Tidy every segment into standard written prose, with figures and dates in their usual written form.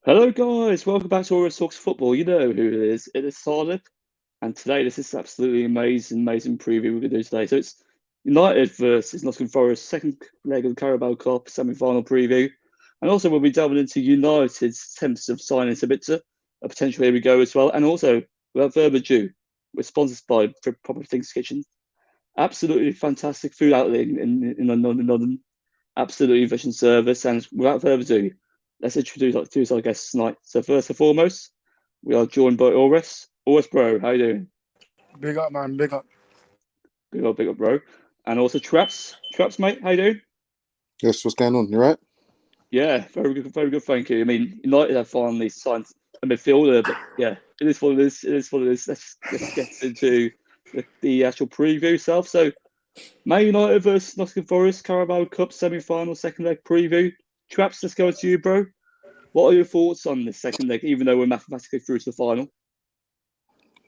Hello, guys. Welcome back to Always Talks Football. You know who it is. It is Solid. And today, this is absolutely amazing preview we're going to do today. So it's United versus Nottingham Forest, second leg of the Carabao Cup semi-final preview. And also, we'll be delving into United's attempts of signing Sabitzer, a potential here we go as well. And also, without further ado, we're sponsored by Proper Things Kitchen. Absolutely fantastic food outlet in London. Absolutely efficient service. And without further ado, let's introduce our guests tonight. So first and foremost, we are joined by Oris. Oris, bro, how you doing? Big up, man. Big up. Big up, bro. And also Traps. Traps, mate, how you doing? Yes, what's going on? You right? Yeah, very good, thank you. I mean, United have finally signed a midfielder, but yeah, it is what it is. It is what it is. Let's get into the actual preview itself. So Man United versus Nottingham Forest, Carabao Cup semi-final, second leg preview. Traps, let's go to you, bro. What are your thoughts on this second leg, even though we're mathematically through to the final?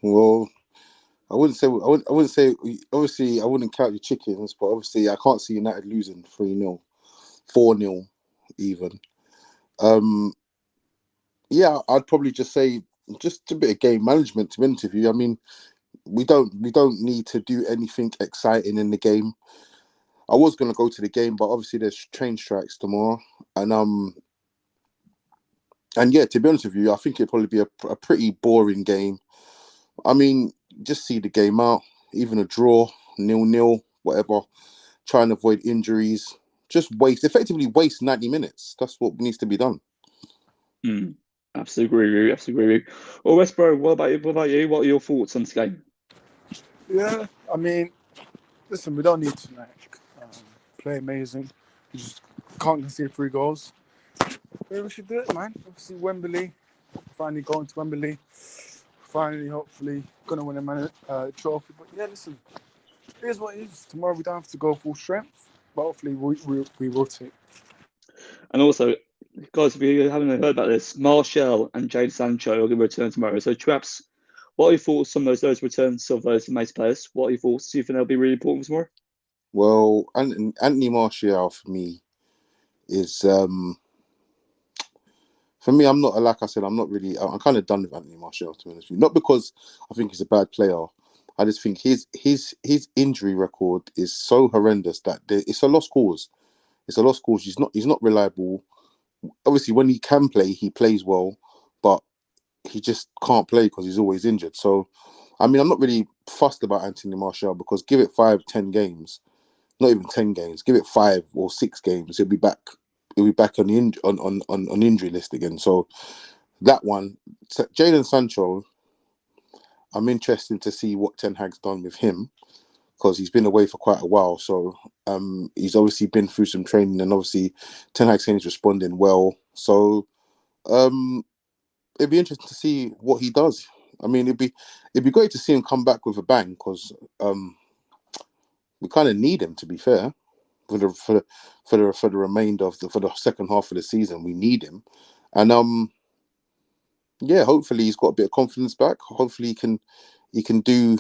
Well, I wouldn't say. Obviously, I wouldn't count your chickens, but obviously, I can't see United losing 3-0, 4-0, even. Um, yeah, I'd probably just say just a bit of game management. To be honest with you, I mean, we don't need to do anything exciting in the game. I was gonna go to the game, but obviously there's train strikes tomorrow, and and yeah, to be honest with you, I think it'd probably be a pretty boring game. I mean, just see the game out, even a draw, 0-0, whatever. Try and avoid injuries. Just effectively waste 90 minutes. That's what needs to be done. Mm, absolutely agree with you. Absolutely agree with you. Well, West, bro, what about you? What about you? What are your thoughts on this game? Yeah, I mean, listen, we don't need to um, play amazing. We just can't concede 3 goals. Yeah, we should do it, man. Obviously, Wembley. Finally going to Wembley. Finally, hopefully, gonna win a trophy. But yeah, listen, here's what it is. Tomorrow we don't have to go full strength, but hopefully we will take. And also, guys, if you haven't heard about this, Martial and Jade Sancho are going to return tomorrow. So, Traps, what are your thoughts on those returns of those amazing players? What are your thoughts? Do you think they'll be really important for tomorrow? Well, Anthony Martial for me is for me. I'm not like I said. I'm not really. I'm kind of done with Anthony Martial, to be honest with you. Not because I think he's a bad player. I just think his injury record is so horrendous that it's a lost cause. It's a lost cause. He's not reliable. Obviously, when he can play, he plays well, but he just can't play because he's always injured. So, I mean, I'm not really fussed about Anthony Martial because give it 5, 10 games, not even 10 games, give it 5 or 6 games, he'll be back. He'll be back on the on injury list again. So that one, Jadon Sancho, I'm interested to see what Ten Hag's done with him because he's been away for quite a while. So he's obviously been through some training, and obviously Ten Hag's saying he's responding well. So um, it'd be interesting to see what he does. I mean, it'd be great to see him come back with a bang because we kind of need him. To be fair, for the remainder of for the second half of the season, we need him, and yeah, hopefully he's got a bit of confidence back. Hopefully he can do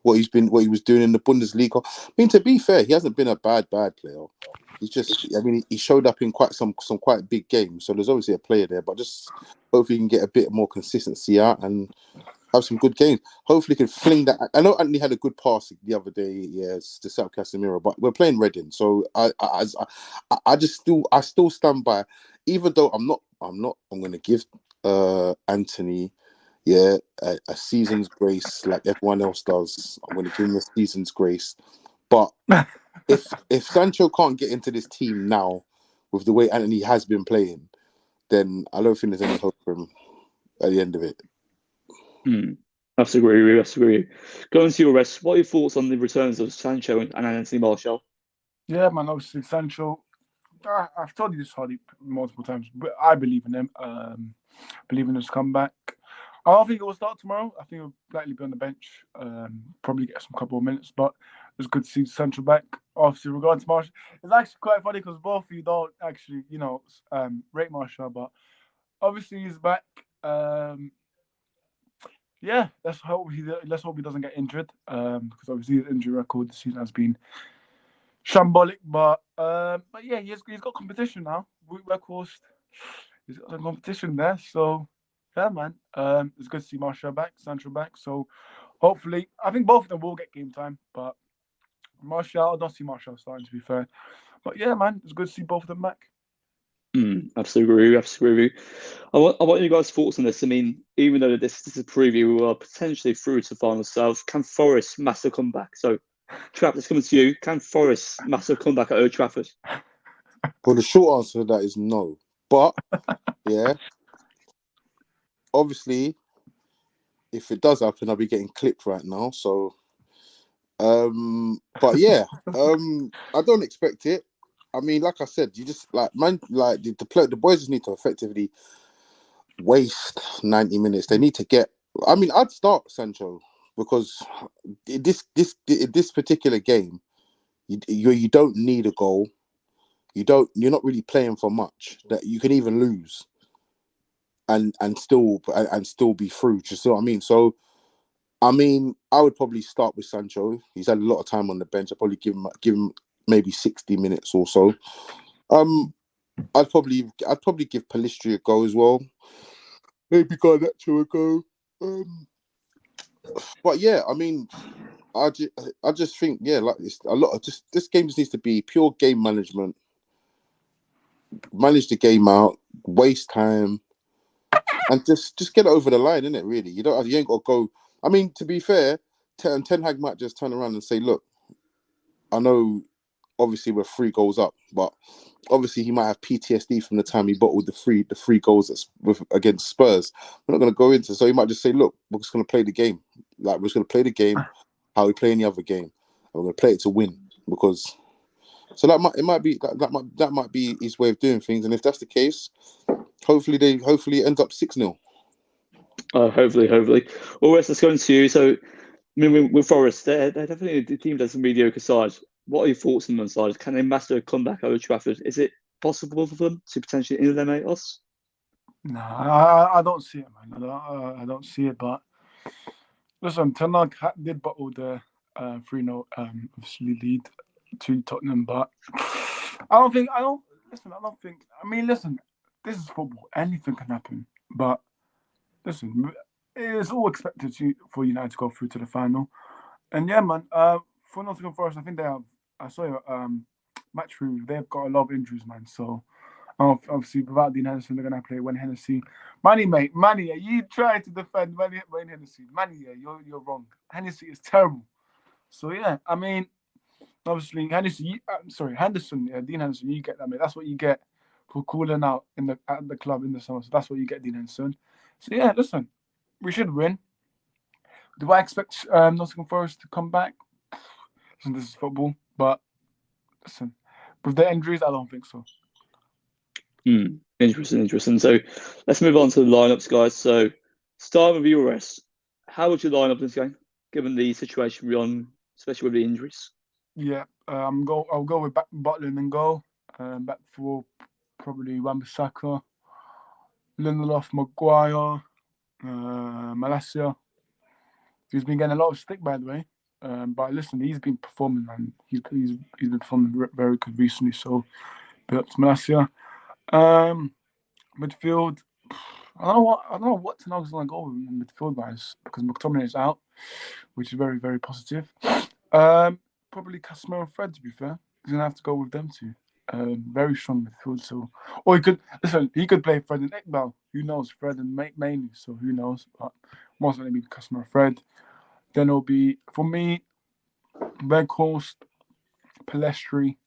what he was doing in the Bundesliga. I mean, to be fair, he hasn't been a bad player. He's just, I mean, he showed up in quite some quite big games. So there's obviously a player there, but just hopefully he can get a bit more consistency out and have some good games. Hopefully he can fling that. I know Anthony had a good pass the other day, yes, to South Casemiro, but we're playing Reading, so I just still stand by, even though I'm going to give Anthony a season's grace like everyone else does. I'm going to give him a season's grace. But if Sancho can't get into this team now with the way Anthony has been playing, then I don't think there's any hope for him at the end of it. Hmm. Absolutely agree with you. Absolutely agree with you. Going to your rest, what are your thoughts on the returns of Sancho and Anthony Martial? Yeah, man. Obviously, Sancho. I've told you this Hardy multiple times, but I believe in him. Believe in his comeback. I don't think he will start tomorrow. I think he'll likely be on the bench. Probably get some couple of minutes, but it's good to see Sancho back. Obviously, regarding to Marshall, it's actually quite funny because both of you don't actually, rate Marshall, but obviously he's back. Yeah, let's hope he doesn't get injured. Because obviously his injury record this season has been shambolic, but yeah, he's got competition now. Weghorst, he's got some competition there. So yeah, man. It's good to see Martial back, Sancho back. So hopefully, I think both of them will get game time, but Martial, I don't see Martial starting, to be fair. But yeah, man, it's good to see both of them back. Absolutely agree. Absolutely agree. I want you guys' thoughts on this. I mean, even though this is a preview, we are potentially through to the final self. Can Forest massive comeback? So, Trap, it's coming to you. Can Forest massive comeback at Old Trafford? Well, the short answer to that is no. But yeah, obviously, if it does happen, I'll be getting clipped right now. So, but yeah, I don't expect it. I mean, like I said, you just the boys just need to effectively waste 90 minutes. They need to get. I mean, I'd start Sancho because this particular game, you don't need a goal. You're not really playing for much. That you can even lose and still be through. Do you see what I mean? So I mean, I would probably start with Sancho. He's had a lot of time on the bench. I'd probably give him maybe 60 minutes or so. I'd probably give Palistri a go as well. Maybe Garnacho a go. But yeah, I mean, I just think like it's a lot of just this game just needs to be pure game management. Manage the game out, waste time, and just get it over the line, innit? Really, you ain't got to go. I mean, to be fair, Ten Hag might just turn around and say, "Look, I know, obviously we're 3 goals up, but obviously he might have PTSD from the time he bottled the three goals against Spurs. We're not going to go into, so he might just say, look, we're just going to play the game. Like we're just going to play the game how we play any other game, and we're going to play it to win because." So that might be his way of doing things, and if that's the case, hopefully it ends up 6-0. Hopefully. Well, Wes, let's go into you. So, I mean, with Forest, they're definitely a team that's a mediocre side. What are your thoughts on the side? Can they master a comeback at Old Trafford? Is it possible for them to potentially eliminate us? No, I don't see it, man. I don't see it. But listen, Ten Hag did bottle the 3-0 obviously lead to Tottenham, but I don't think. I mean, listen, this is football. Anything can happen. But listen, it's all expected for United to go through to the final. And yeah, man. For Nottingham Forest, I think they have. I saw your match through. They've got a lot of injuries, man. So obviously, without Dean Henderson, they're gonna play Wayne Hennessy. Manny, yeah, you try to defend Wayne Hennessy. Manny, yeah, you're wrong. Hennessy is terrible. So yeah, I mean, obviously Henderson, yeah, Dean Henderson, you get that, mate. That's what you get for cooling out at the club in the summer. So that's what you get, Dean Henderson. So yeah, listen, we should win. Do I expect Nottingham Forest to come back? Listen, this is football, but listen, with the injuries, I don't think so. Interesting. So let's move on to the lineups, guys. So starting with you, Wes, how would you line up this game, given the situation we're on, especially with the injuries? Yeah, I'll go with Butland and goal. Back for probably Wan-Bissaka, Lindelof, Maguire, Malacia. He's been getting a lot of stick, by the way. But listen, he's been performing, man. He's been performing very good recently. So, bit up to Malacia. Midfield. I don't know what Ten Hag's gonna go with midfield wise because McTominay is out, which is very, very positive. Probably Casemiro and Fred, to be fair. He's gonna have to go with them two. Very strong midfield. So, or he could play Fred and Iqbal. Who knows? Fred and mainly. So who knows? But most likely be Casemiro and Fred. Then it'll be for me, Weghorst, Palestri,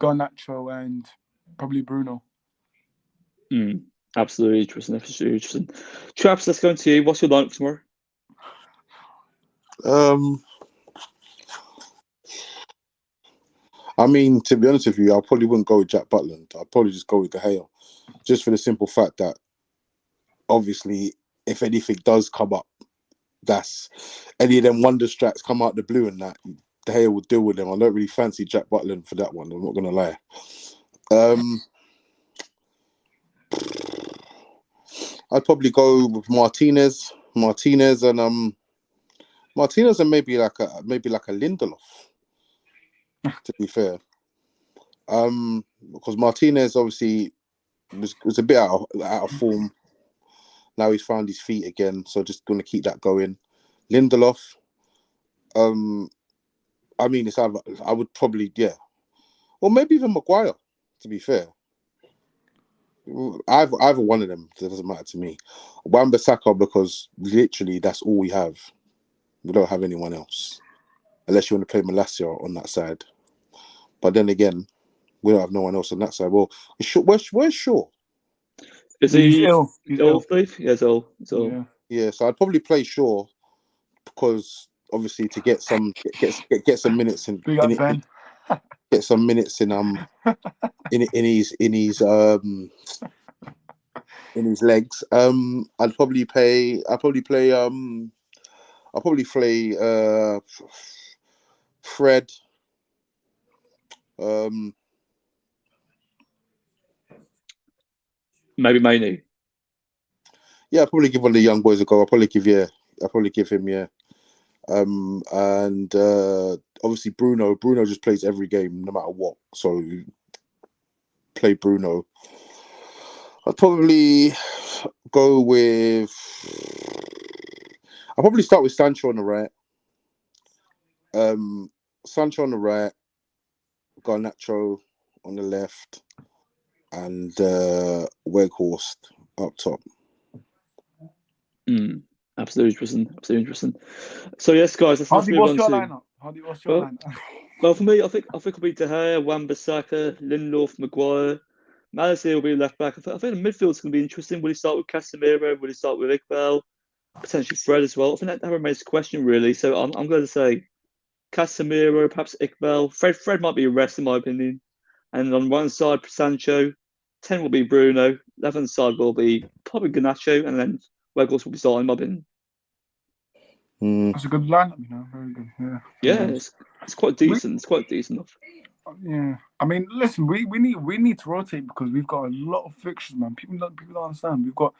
Garnacho, and probably Bruno. Absolutely interesting. Traps, let's go into you. What's your lineup tomorrow? I mean, to be honest with you, I probably wouldn't go with Jack Butland. I'd probably just go with De Gea, just for the simple fact that, obviously, if anything does come up, that's any of them wonder strats come out the blue and that, De Gea will deal with them. I don't really fancy Jack Butland for that one. I'm not gonna lie. I'd probably go with Martinez and maybe like a Lindelof. To be fair, because Martinez obviously was a bit out of form. Now he's found his feet again, so just going to keep that going. Lindelof, I mean, it's either, I would probably, or maybe even Maguire. To be fair, either one of them. It doesn't matter to me. Wan-Bissaka, because literally that's all we have. We don't have anyone else, unless you want to play Malacia on that side. But then again, we don't have no one else on that side. Well, where's Shaw? Is He's he ill. He's ill, ill. Steve? Yeah, he's ill. He's ill. Yeah. Yeah, so I'd probably play Shaw because obviously to get some minutes Big up Ben. get some minutes in his legs. I'll probably play Fred. Maybe Manu. Yeah, I'll probably give one of the young boys a go. I'll probably give him. And obviously Bruno just plays every game no matter what, so play Bruno. I'll probably go with I'll probably start with Sancho on the right. Sancho on the right, Garnacho on the left, and Weghorst up top. Absolutely interesting. So yes, guys, let's move on to. What's your lineup? Well, for me, I think it'll be De Gea, Wan-Bissaka, Lindelof, Maguire. Malaysia will be left back. I think the midfield's going to be interesting. Will he start with Casemiro? Will he start with Iqbal? Potentially Fred as well. I think that remains a question, really. So I'm going to say Casemiro, perhaps Iqbal. Fred might be a rest, in my opinion. And on one side, Sancho. 10 will be Bruno. 11th side will be probably Garnacho. And then Weghorst will be starting, in my opinion. That's a good lineup, very good. Yeah, it's quite decent. It's quite decent enough. Yeah, I mean, listen, we need to rotate because we've got a lot of fixtures, man. People don't understand. We've got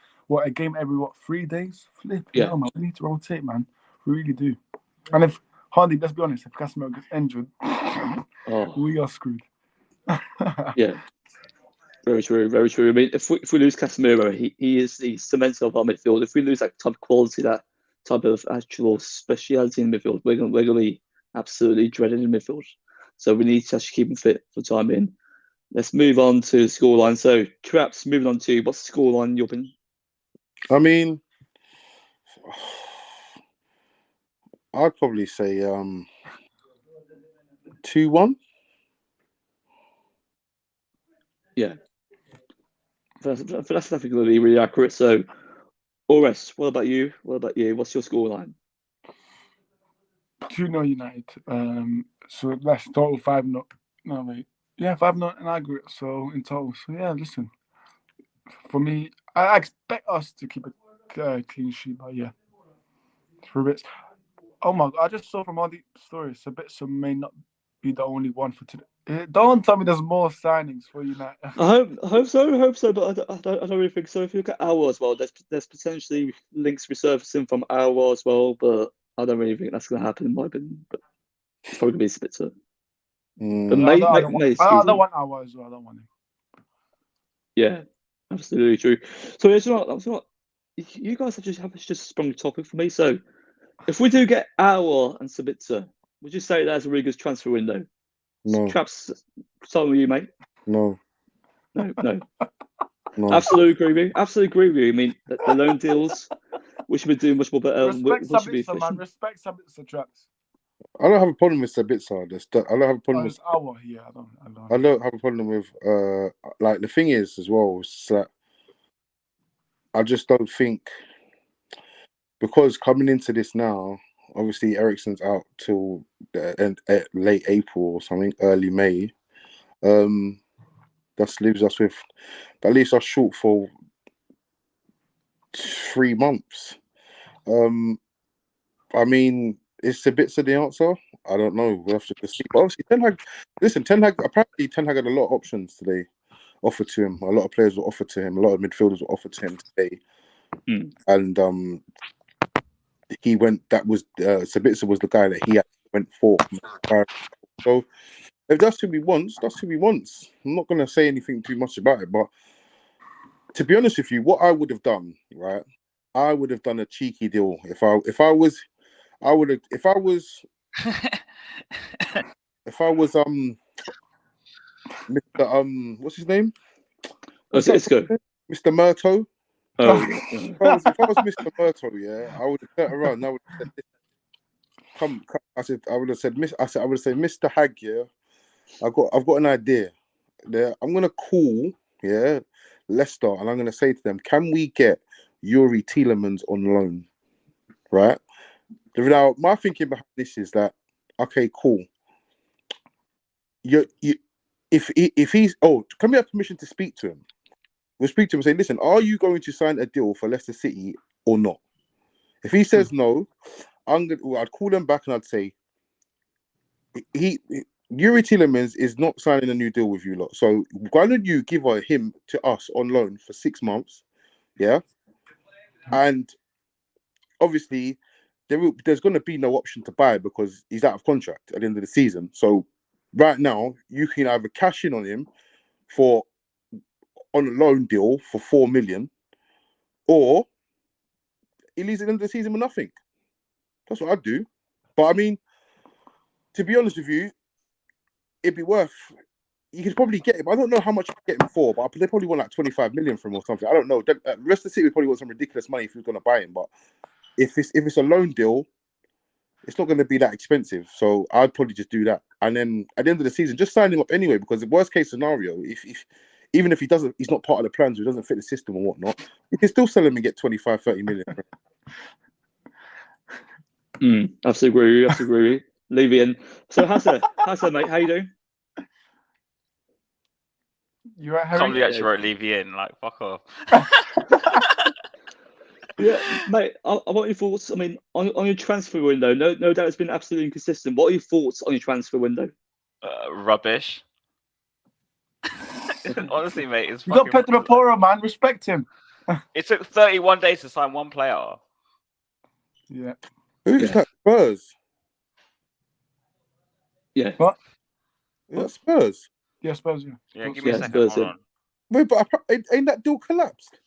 a game every 3 days. Man. We need to rotate, man. We really do. And if Hardy, let's be honest, if Casemiro gets injured, we are screwed. Yeah. Very true, very true. I mean, if we lose Casemiro, he is the cement of our midfield. If we lose that type of quality, that type of actual speciality in midfield, we're going to be absolutely dreaded in midfield. So we need to actually keep him fit for the time being. Let's move on to the scoreline. So, Traps, moving on to what's the scoreline in your opinion? I mean, I'd probably say 2-1. Yeah. That's definitely going to be really accurate. So, Ores, what about you? What's your scoreline? 2-0 United. So that's total 5-0. No, wait. Yeah, 5-0 in aggregate. So in total. So yeah, listen. For me, I expect us to keep a clean sheet, but yeah. For bits. Oh my God! I just saw from all the stories, Sabitzer may not be the only one for today. Don't tell me there's more signings for United. I hope so, but I don't really think so. If you look at Aouar as well, there's potentially links resurfacing from Aouar as well, but I don't really think that's going to happen in my opinion. But it's probably going to be Sabitzer. But I don't want Aouar as well. I don't want him. Yeah, absolutely true. So you guys have just sprung a topic for me. So if we do get Aouar and Sabitzer, would you say that's a really good transfer window? No. Traps, starting with you, mate. No. Absolutely agree with you. I mean, the loan deals, we should be doing much more better. Respect Sabitzer, man. Respect Sabitzer, Traps. I don't have a problem with Sabitzer. I don't have a problem with Aouar. Yeah, I don't have a problem with like the thing is as well. It's that I just don't think, because coming into this now, obviously Eriksen's out till the end, late April or something, early May. That leaves us with at least us short for 3 months. I mean, is Sabitzer the answer? I don't know. We'll have to see. But obviously, Ten Hag apparently had a lot of options today offered to him. A lot of players were offered to him. A lot of midfielders were offered to him today. And he went. That was Sabitzer was the guy that he went for. So if that's who he wants, that's who he wants. I'm not going to say anything too much about it, but To be honest with you, what I would have done, right? I would have done a cheeky deal if I was I would have if I was Mr. What's his name? What's It's that good. Mr. Murto? Oh, yeah. If I was Mr. Murto, yeah, I would have turned around and I would have said, come, I would have said, Mr. Hag, yeah, I've got an idea. Yeah, I'm gonna call, yeah, Leicester, and I'm gonna say to them, can we get Yuri Tielemans on loan? Right? Now, my thinking behind this is that, okay, cool. You, if he's can we have permission to speak to him? We'll speak to him and say, listen, are you going to sign a deal for Leicester City or not? If he says no, I'd call them back and I'd say, Yuri Tielemans is not signing a new deal with you lot. So why don't you give him to us on loan for 6 months? Yeah. And obviously there's going to be no option to buy because he's out of contract at the end of the season. So right now you can either cash in on him on a loan deal for 4 million, or he leaves at the end of the season with nothing. That's what I'd do. But I mean, to be honest with you, it'd be worth. You could probably get him. I don't know how much you could get him for, but they probably want like 25 million from him or something. I don't know. The rest of the city would probably want some ridiculous money if he was going to buy him. But if it's a loan deal, it's not going to be that expensive. So I'd probably just do that. And then at the end of the season, just sign him up anyway. Because the worst case scenario, if even if he's not part of the plans, or he doesn't fit the system or whatnot, you can still sell him and get 25, 30 million. Absolutely agree. Levy in. So Hassan, mate, how you doing? You right, Harry? Somebody actually wrote Levy in, like, fuck off. Yeah, mate, I want your thoughts. I mean, on your transfer window, no doubt it's been absolutely inconsistent. What are your thoughts on your transfer window? Rubbish. Honestly, mate, it's You got Pedro Porro, man. Respect him. It took 31 days to sign one player. Yeah. Who's that? Spurs? Yeah. What? Yeah, Spurs. Yeah, Spurs, yeah. Yeah, give me a second. Hold on. Wait, but ain't that deal collapsed?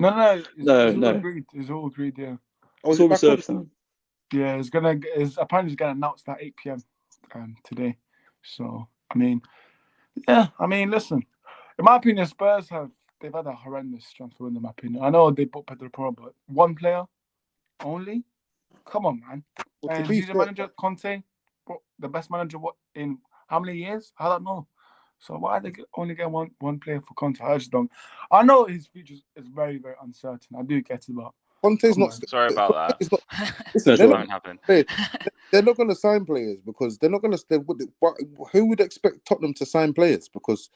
No. It's No. all agreed. It's all agreed, yeah. It's all reserved now. Yeah, apparently it's gonna announce that 8 p.m. Today. So I mean, listen. In my opinion, Spurs they've had a horrendous transfer window, in my opinion. I know they bought Pedro Porro, but one player only? Come on, man. And he's the manager, Conte, the best manager in how many years? I don't know. So why they only get one player for Conte? I just don't. I know his future is very, very uncertain. I do get it, but Conte's not. Sorry about that. Listen, That won't happen. They're not going to sign players because they're not going to. Who would expect Tottenham to sign players? Because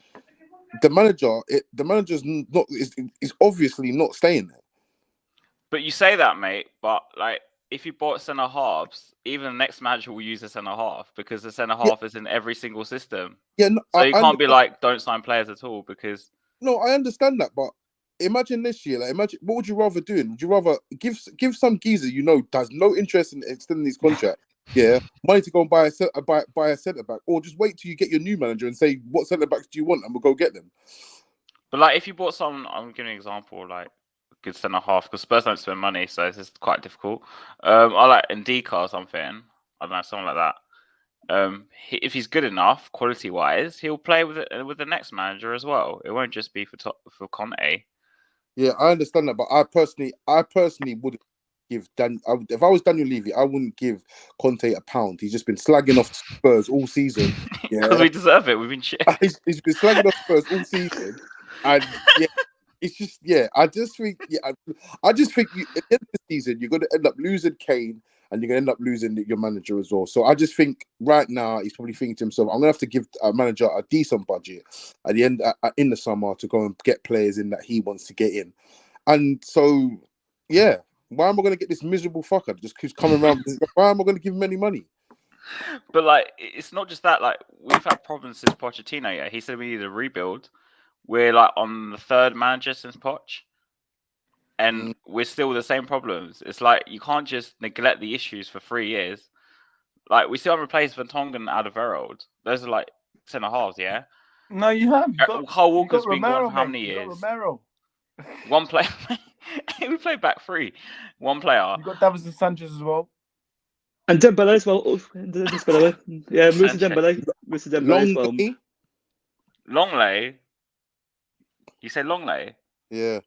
the manager's not is obviously not staying there. But you say that, mate. But like, if you bought centre halves, even the next manager will use a centre half because the centre half is in every single system. Yeah, no, so you can't be like, don't sign players at all because. No, I understand that, but imagine this year. Like, imagine what would you rather do? Would you rather give some geezer has no interest in extending his contract? Yeah, money to go and buy a centre back, or just wait till you get your new manager and say what centre backs do you want, and we'll go get them. But like, if you bought someone, I'm giving an example, like good centre half, because Spurs don't spend money, so this is quite difficult. I like Ndika or something. I don't know, someone like that. If he's good enough, quality wise, he'll play with the next manager as well. It won't just be for Conte. Yeah, I understand that, but I personally wouldn't give if I was Daniel Levy, I wouldn't give Conte £1. He's just been slagging off Spurs all season. Yeah, because we deserve it. We've been shit. He's been slagging off Spurs all season, and yeah. It's just, I just think at the end of the season, you're going to end up losing Kane and you're going to end up losing your manager as well. So I just think right now he's probably thinking to himself, I'm going to have to give a manager a decent budget at the end in the summer to go and get players in that he wants to get in. And so, yeah, why am I going to get this miserable fucker that just keeps coming around? Why am I going to give him any money? But like, it's not just that. Like, we've had problems since Pochettino. Yeah, he said we need a rebuild. We're like on the third manager since Poch, and we're still the same problems. It's like you can't just neglect the issues for 3 years. Like, we still haven't replaced Vertonghen and Alderweireld. Those are like centre halves, yeah. No, you have. Kyle Walker's been Romero, gone for how many years? Romero. One player. We play back three. One player. You got Davinson Sanchez as well. And Dembele as well. Oh, Dembele. Yeah, Musa Sanchez. Dembele. Musa Dembele as well. Longley? Longley. You say Longley? Yeah,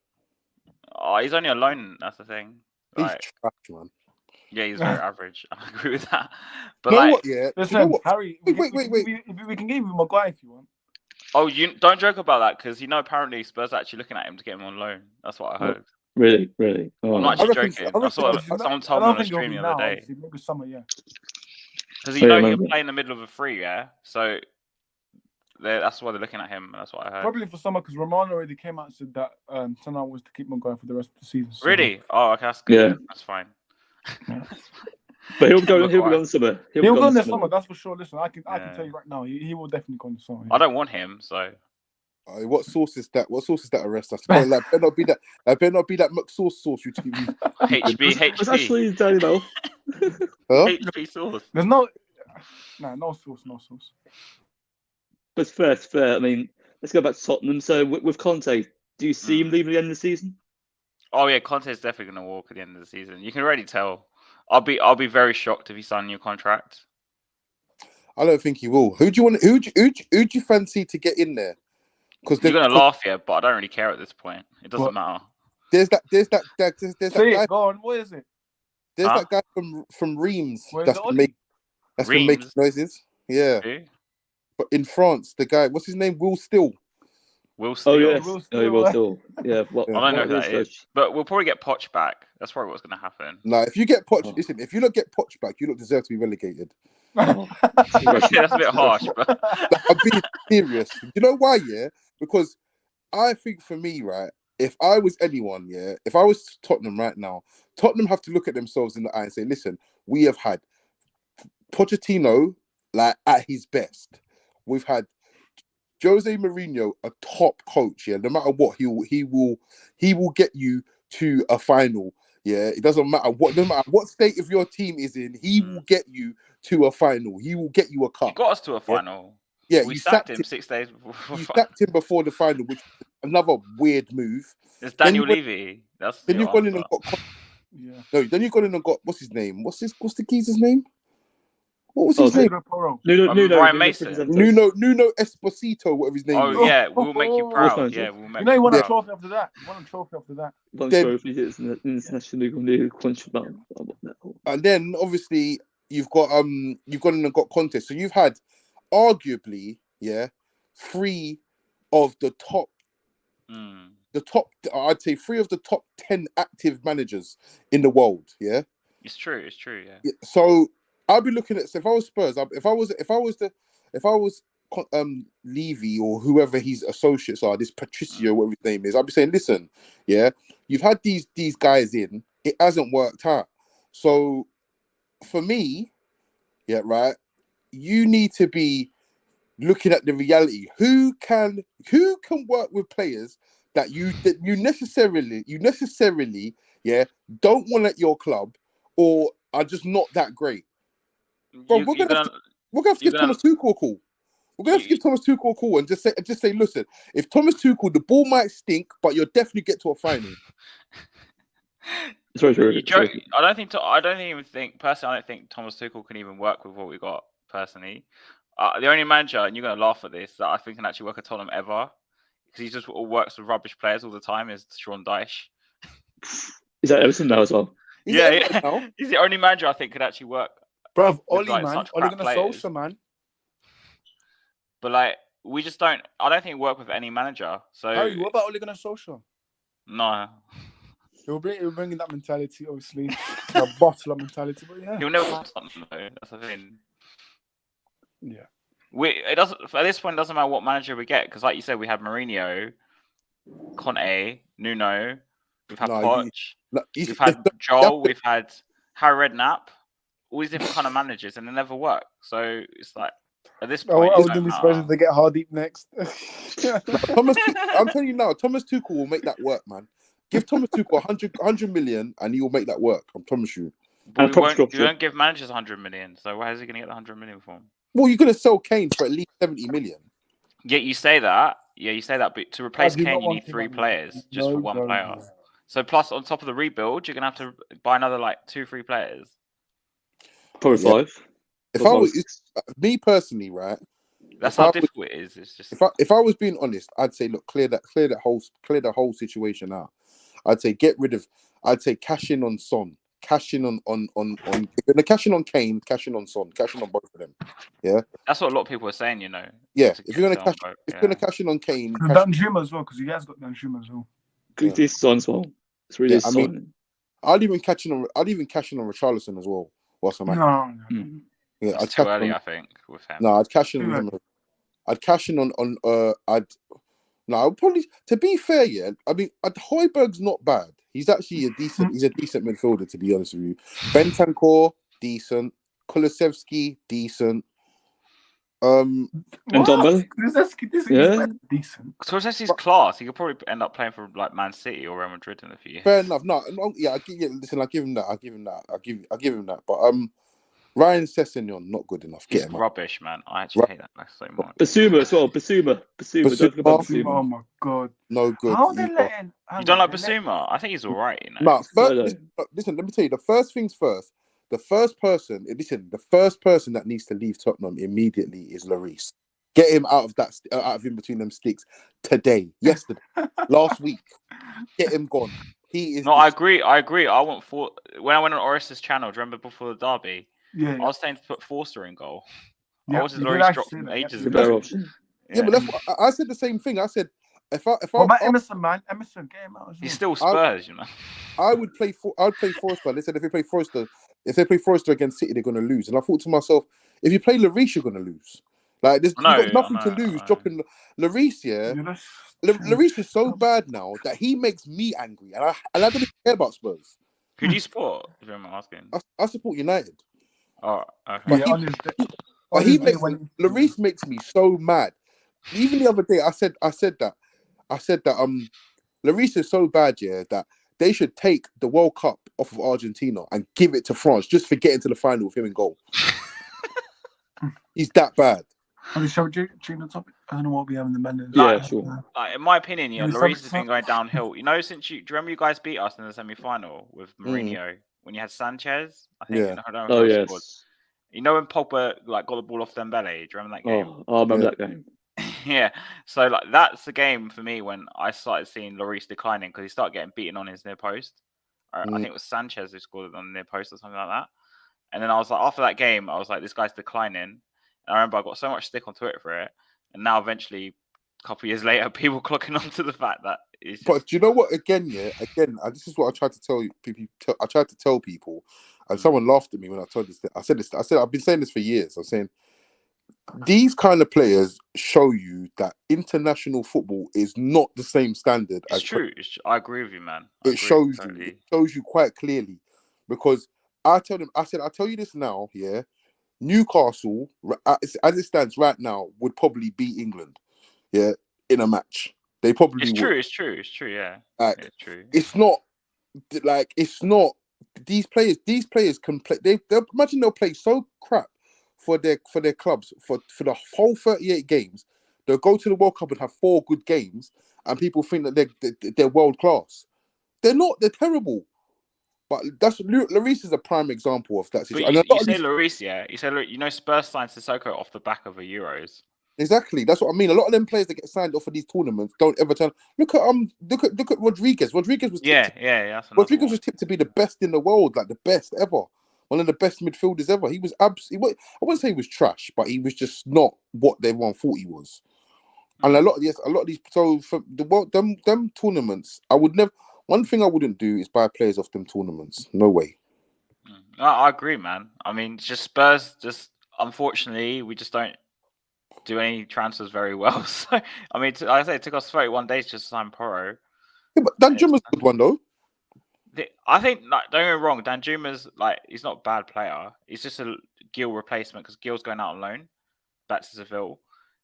Oh, he's only a loan. That's the thing. he's Like, trash, man. yeah, he's very average. I agree with that. But You know like, what? Yeah, Listen, you know what? Harry. Wait. We can give you Maguire if you want. oh, you don't joke about that because apparently Spurs are actually looking at him to get him on loan. That's what I heard. Really? Oh, I'm not I actually reckon- joking. I I reckon- saw Obviously, someone I told me don't on the think it'll stream be the now. other day Obviously, maybe summer, yeah. because Yeah, you're maybe. playing in the middle of a free, yeah. So that's why they're looking at him. That's what I heard. Probably for summer because Romano already came out and said that Tana was to keep Maguire for the rest of the season. So, Really? Oh, okay, that's good. Yeah. That's fine. Yeah. But he'll go Maguire. on summer. He'll go in the summer, that's for sure. Listen, I can Yeah. tell you right now, he will definitely go in the summer. I don't want him, so What sauce is that? What sauce is that? Arrest us. Like, better not be that. Better not be that McSauce sauce. You HB. It's actually Danny Bell. huh? HP sauce. There's no sauce. But it's fair. I mean, let's go back to Tottenham. So with Conte, do you see him leaving at the end of the season? Oh yeah, Conte's definitely going to walk at the end of the season. You can already tell. I'll be very shocked if he signed a new contract. I don't think he will. Who do you want? Who do you fancy to get in there? Because You're going to laugh here, but I don't really care at this point. It doesn't What? matter. there's that Say guy. it, go on. What is it? There's Huh? that guy from Reims Where's that's the been Ollie? making Reims? noises. Yeah, Who? but in France, the guy, what's his name? Will Still. Will Steele. Oh yes, Will he will still, still. Yeah, what, Yeah. I don't know what who is that is, but we'll probably get Poch back. That's probably what's going to happen. Nah, if you get Poch, Oh. listen. If you don't get Poch back, you don't deserve to be relegated. Oh. That's a bit harsh, but I'm being serious. You know why? Yeah, because I think for me, right, if I was anyone, yeah, if I was Tottenham right now, Tottenham have to look at themselves in the eye and say, listen, we have had Pochettino like at his best. We've had Jose Mourinho, a top coach. Yeah, no matter what, he will get you to a final. Yeah, it doesn't matter what, no matter what state of your team is in, he will get you to a final. He will get you a cup. he got us to a final. Yeah, We you sacked sacked him 6 days before. You sacked him before the final, which is another weird move. It's Then Daniel you went- Levy. That's Then the you've gone in answer. and got Yeah. no. Then you've gone in and got what's his name? What's the geezer's name? What was Oh, his name? Pedro Porro. Ryan Mason. Nuno Esposito, whatever his name Oh is. yeah, we'll make you proud. Nice. Yeah, we'll make You know he won Yeah. a trophy after that. He won a trophy after that. One Then- trophy is an international new contract. And then obviously you've gone in and got Conte. So you've had arguably, yeah, three of the top. Mm. I'd say 3 of the top 10 active managers in the world. Yeah. It's true. It's true. Yeah. Yeah, so I'll be looking at. So if I was Spurs, if I was Levy or whoever his associates are, this Patricio, whatever his name is, I'd be saying, listen, yeah, you've had these guys in, it hasn't worked out. So for me, yeah, right, you need to be looking at the reality. Who can work with players that you necessarily yeah don't want at your club or are just not that great. Bro, we're gonna have to give Thomas Tuchel a call. We're gonna have to give Thomas Tuchel a call and just say, listen, if Thomas Tuchel, the ball might stink, but you'll definitely get to a final. Sorry. I don't even think Thomas Tuchel can even work with what we got personally. The only manager, and you're gonna laugh at this, that I think can actually work at Tottenham ever, because he just works with rubbish players all the time, is Sean Dyche. Is that Everton now as well? Yeah. He's the only manager I think could actually work. Bruv, With, Oli, like, man. such Ole crap Gunnar players. Solskjaer, man. But like, we just don't. I don't think it work with any manager. So Harry, what about Ole Gunnar Solskjaer? no, He'll bring in that mentality, obviously. A bottler mentality, but yeah. he'll never have something though. That's the thing. Yeah. It doesn't at this point. It doesn't matter what manager we get, because like you said, we had Mourinho, Conte, Nuno. We've had Poch. We've had Joel. We've had Harry Redknapp. All these different kind of managers, and they never work. So it's like at this point, I was going to be surprised to get Hardeep next. I'm telling you now, Thomas Tuchel will make that work, man. Give Thomas Tuchel 100 million, and he will make that work. I promise you. But you don't give managers 100 million. So why is he going to get the 100 million for him? Well, you're going to sell Kane for at least 70 million. Yet you say that, Yeah, you say that, but to replace do not Kane, you want need him 3 on there. players just for No, one no, player. no. So plus on top of the rebuild, you're gonna have to buy another like 2-3 players. Probably Yeah. 5. If Or I 5 or was 6. me personally, right? That's If I how was difficult it is. It's just if I was being honest, I'd say look, clear the whole situation out. I'd say I'd say cash in on Son, cash in on if you're gonna cash in on Kane, cash in on Son, cash in on both of them. Yeah, that's what a lot of people are saying. You know, yeah. to If get you're gonna to on cash, both, if yeah. you're gonna cash in on Kane, And cash. Danjuma as well, because he has got Danjuma as well. Yeah. This sign as well. It's really Yeah, this I mean, signing. I'd even cash in on Richarlison as well. Whilst I'm at, No. Mm. yeah, It's I'd too cash early, on. I think, with him. No, I'd cash in on Yeah. him. I'd cash in on No, I'd probably. To be fair, yeah. I mean, Højbjerg's not bad. He's actually a decent. He's a decent midfielder, to be honest with you. Bentancur, decent. Kulusevski, decent. And What? Dombele? This Yeah. is decent. Torres' class. He could probably end up playing for like Man City or Real Madrid in a few years. Fair enough. No, yeah. Listen, I give him that. I give him that. But Ryan Sessegnon, not good enough. Get He's him out. rubbish, man. I actually hate that guy so much. Basuma as well. Basuma. Don't forget about Basuma, Basuma. Oh my god. no good. How they either. letting? You don't like Basuma? I think he's all right. You know. No, No. listen, let me tell you, the first things first. The first person that needs to leave Tottenham immediately is Lloris. Get him out of in between them sticks today, yesterday, last week. Get him gone. He is. No, I agree. I when I went on Oris's channel, do you remember before the derby? Yeah. I was saying to put Forster in goal. Yeah, Oris has you did already actually dropped say him that, ages The ago. better option. Yeah, but that's what I said. The same thing. I said if What about Emerson, man? Emerson, get him out as well. He's still Spurs, you know. I'd play Forster. They said if they play Forster against City, they're going to lose. And I thought to myself, if you play Lloris, you're going to lose. Like you've got nothing to lose. Dropping Lloris, yeah. Lloris is so bad now that he makes me angry, and I don't even care about Spurs. Who do you support? If I'm asking. I support United. Oh, okay. But Lloris makes me so mad. Even the other day, I said that Lloris is so bad, yeah, that they should take the World Cup off of Argentina and give it to France just for getting to the final with him in goal. He's that bad. Shall we change the topic? I don't know what we have in the men. Yeah, sure. Like, in my opinion, yeah, Maybe Lloris has Sabitzer? been going downhill. You know, do you remember you guys beat us in the semi-final with Mourinho when you had Sanchez? I think. Yeah. I don't know Oh who yes. scored. You know when Pogba like got the ball off Dembele? Do you remember that game? Oh, I remember that game. Yeah. So like that's the game for me when I started seeing Lloris declining because he started getting beaten on his near post. I think it was Sanchez who scored it on the near post or something like that. And then I was like, after that game, I was like, this guy's declining. And I remember I got so much stick on Twitter for it. And now eventually, a couple of years later, people clocking on to the fact that it's just... But do you know what? Again, this is what I tried to tell people. I tried to tell people, and someone laughed at me when I told this. I said I've been saying this for years. I'm saying these kind of players show you that international football is not the same standard. It's true. I agree with you, man. It shows you quite clearly, because I tell them. I said, I'll tell you this now. Yeah, Newcastle, as it stands right now, would probably beat England. Yeah, in a match, they probably would. It's true. Yeah, like, it's true. It's not. These players can play. They'll imagine they'll play so crap for their clubs for the whole 38 games. They'll go to the World Cup and have 4 good games, and people think that they're world class. They're not. They're terrible. But that's Lloris is a prime example of that situation. But you say Lloris, yeah. You say Spurs signed Sissoko off the back of the Euros. Exactly, that's what I mean. A lot of them players that get signed off of these tournaments don't ever turn. Look at Rodriguez. Rodriguez was Rodriguez was tipped to be the best in the world, like the best ever, one of the best midfielders ever. He was absolutely. I wouldn't say he was trash, but he was just not what everyone thought he was. And a lot of these. So for them tournaments, I would never. One thing I wouldn't do is buy players off them tournaments. No way. I agree, man. I mean, it's just Spurs. Just unfortunately, we just don't do any transfers very well. So I mean, like I say, it took us 31 days just to sign Porro. Yeah, but Danjuma's a good one though. I think, don't get me wrong, Danjuma's he's not a bad player. He's just a Gil replacement because Gil's going out on loan back to Seville.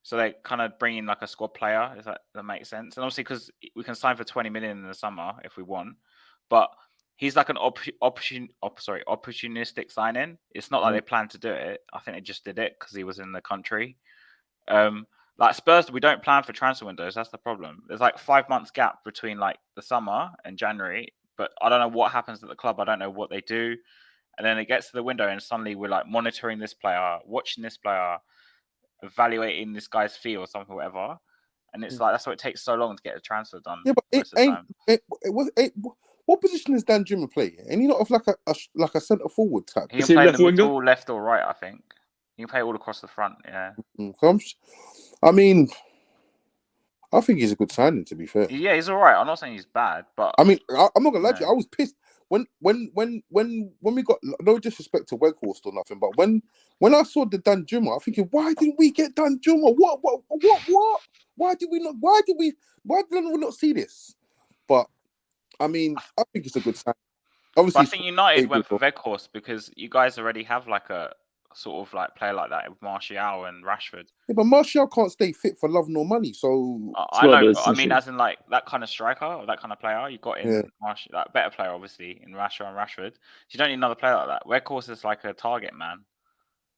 So they kind of bring in like a squad player, if that makes sense. And obviously, because we can sign for 20 million in the summer if we want, but he's like an opportunistic signing. It's not like they planned to do it. I think they just did it because he was in the country. Like Like Spurs, we don't plan for transfer windows. That's the problem. There's like 5 months gap between like the summer and January, but I don't know what happens at the club. I don't know what they do. And then it gets to the window and suddenly we're like monitoring this player, watching this player, evaluating this guy's fee or something, whatever. And it's like, that's why it takes so long to get a transfer done. Yeah, but it most of the ain't. time. What position is Dan Juma play? And he not of like a centre forward type. He Is can he play in left the winger? middle, left or right, I think. He can play all across the front, yeah. I mean, I think he's a good signing. To be fair, Yeah, he's all right. I'm not saying he's bad, but I mean, I'm not gonna lie to you. No. I was pissed when we got, no disrespect to Weghorst or nothing, but when I saw the Dan Juma, I'm thinking, why didn't we get Dan Juma? What? Why did we not? Why did we not see this? But I mean, I think it's a good sign. Obviously, I think United went for Weghorst because you guys already have like a sort of like player like that with Martial and Rashford. Yeah, but Martial can't stay fit for love nor money. So I well, know, there's but I an mean, issue. as in like that kind of striker or that kind of player, you got in Yeah. Martial, that better player, obviously, in Rashford and Rashford. You don't need another player like that. Weghorst is like a target man.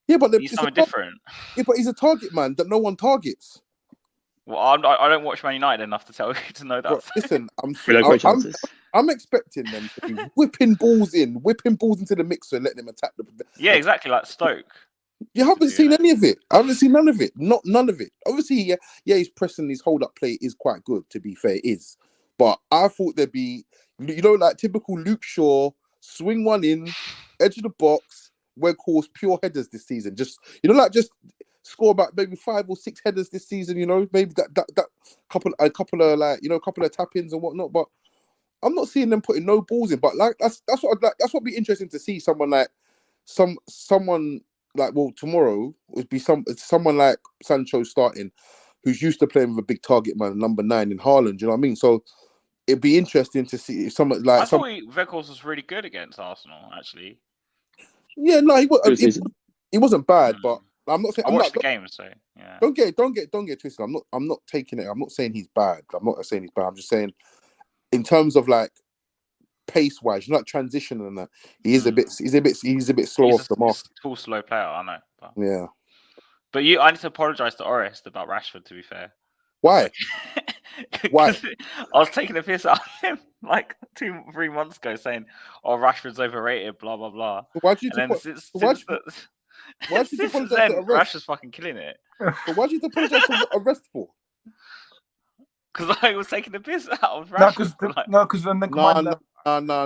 yeah, but He's something different. Yeah, but he's a target man that no one targets. Well, I don't watch Man United enough to tell you to know that. Bro, listen, We don't create chances. I'm expecting them to be whipping balls into the mixer, letting them attack the. Yeah, exactly, like Stoke. You haven't seen any of it. I haven't seen none of it. None of it. Obviously, yeah, he's pressing. His hold up play is quite good. To be fair, it is. But I thought there'd be, like typical Luke Shaw, swing one in, edge of the box, Weghorst, pure headers this season. Just just score about maybe 5 or 6 headers this season. Maybe that couple of like couple of tap-ins and whatnot. But I'm not seeing them putting no balls in. But like that's what I'd like. That's what'd be interesting to see. Someone like someone like, well, tomorrow would be someone like Sancho starting, who's used to playing with a big target man, number 9 in Haaland. You know what I mean? So it'd be interesting to see if someone like I thought Weghorst was really good against Arsenal, actually. Yeah, no, he wasn't bad, but I'm not saying I watched the game, so yeah. Don't get twisted. I'm not taking it. I'm not saying he's bad. I'm not saying he's bad. I'm just saying, in terms of like pace wise, not transition and that, he's a bit slow off the mark. He's a tall, slow player, I know. But... Yeah. But I need to apologise to Orest about Rashford. To be fair. Why? Why? I was taking a piss out of him like 2-3 months ago, saying, "Oh, Rashford's overrated," blah blah blah. Why'd you since apologise then, to Arrest? Rashford's fucking killing it. But why'd you apologise to Arrest for? Because I was taking the piss out of Rashford. Because then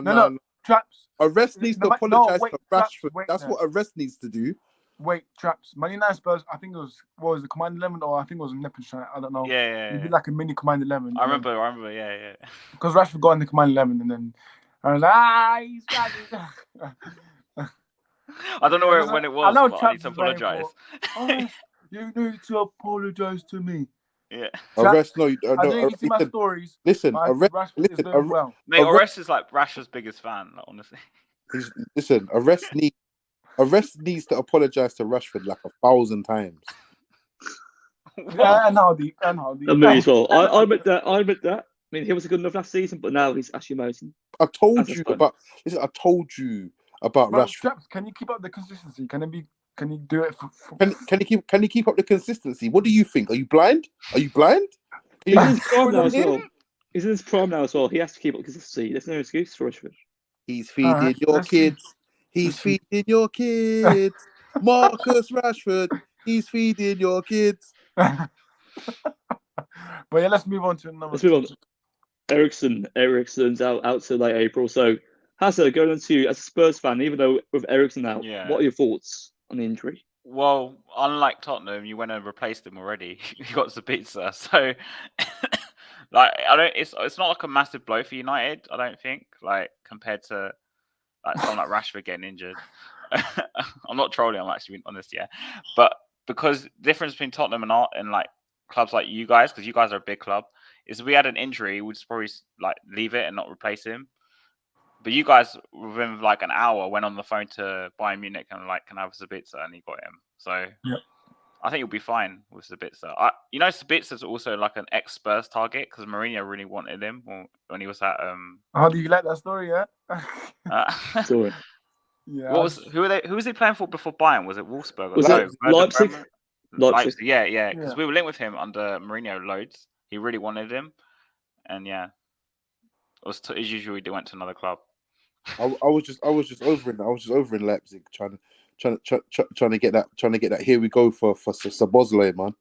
No. Traps. Arrest needs to apologise to Traps, Rashford. That's what Arrest needs to do. Wait, Traps. Man United Spurs, I think it was the Command 11 or I think it was Nippenstein. I don't know. Yeah. It'd be like a mini Command 11. I remember, yeah. Because Rashford got in the Command 11 and then I was like, he's got I don't know when it was, I know but I need to apologise. You need to apologise to me. Yeah. Arrest, no. I didn't see my stories. Listen, Rashford is doing well. Mate, Arrest is like Rashford's biggest fan, like, honestly. Listen, Arrest needs to apologise to Rashford like 1,000 times. Yeah, and Hardy. And me as well. I admit that. I mean, he was good enough last season, but now he's actually amazing. I told you about Rashford. Traps, can you keep up the consistency? Can you do it for... Can you keep up the consistency? What do you think? Are you blind? He's in his prime now as well. He's in his prime now as well. He has to keep up consistency. There's no excuse for Rashford. He's feeding your kids. He's feeding your kids. Marcus Rashford. He's feeding your kids. But yeah, let's move on to another. Let's move on. Eriksen's out till late April. So, Hazard, going on to you as a Spurs fan, even though with Eriksen out, what are your thoughts on the injury? Well, unlike Tottenham, you went and replaced him already. You got Sabitzer, so like It's not like a massive blow for United. I don't think, like compared to like someone like Rashford getting injured. I'm not trolling. I'm actually being honest, yeah. But because the difference between Tottenham and like clubs like you guys, because you guys are a big club, is if we had an injury, we'd just probably like leave it and not replace him. But you guys, within like an hour, went on the phone to Bayern Munich and like, can I have Sabitzer? And he got him. So yep. I think you'll be fine with Sabitzer. Sabitzer's also like an ex-Spurs target because Mourinho really wanted him when he was at. How do you like that story? Yeah. Sorry. Yeah. Who was he playing for before Bayern? Was it Wolfsburg? Was it Leipzig? Leipzig. Yeah. Because Yeah. we were linked with him under Mourinho loads. He really wanted him, and yeah, it was as usual. He went to another club. I was just over in Leipzig trying to get that. Here we go for Sabozlay, man.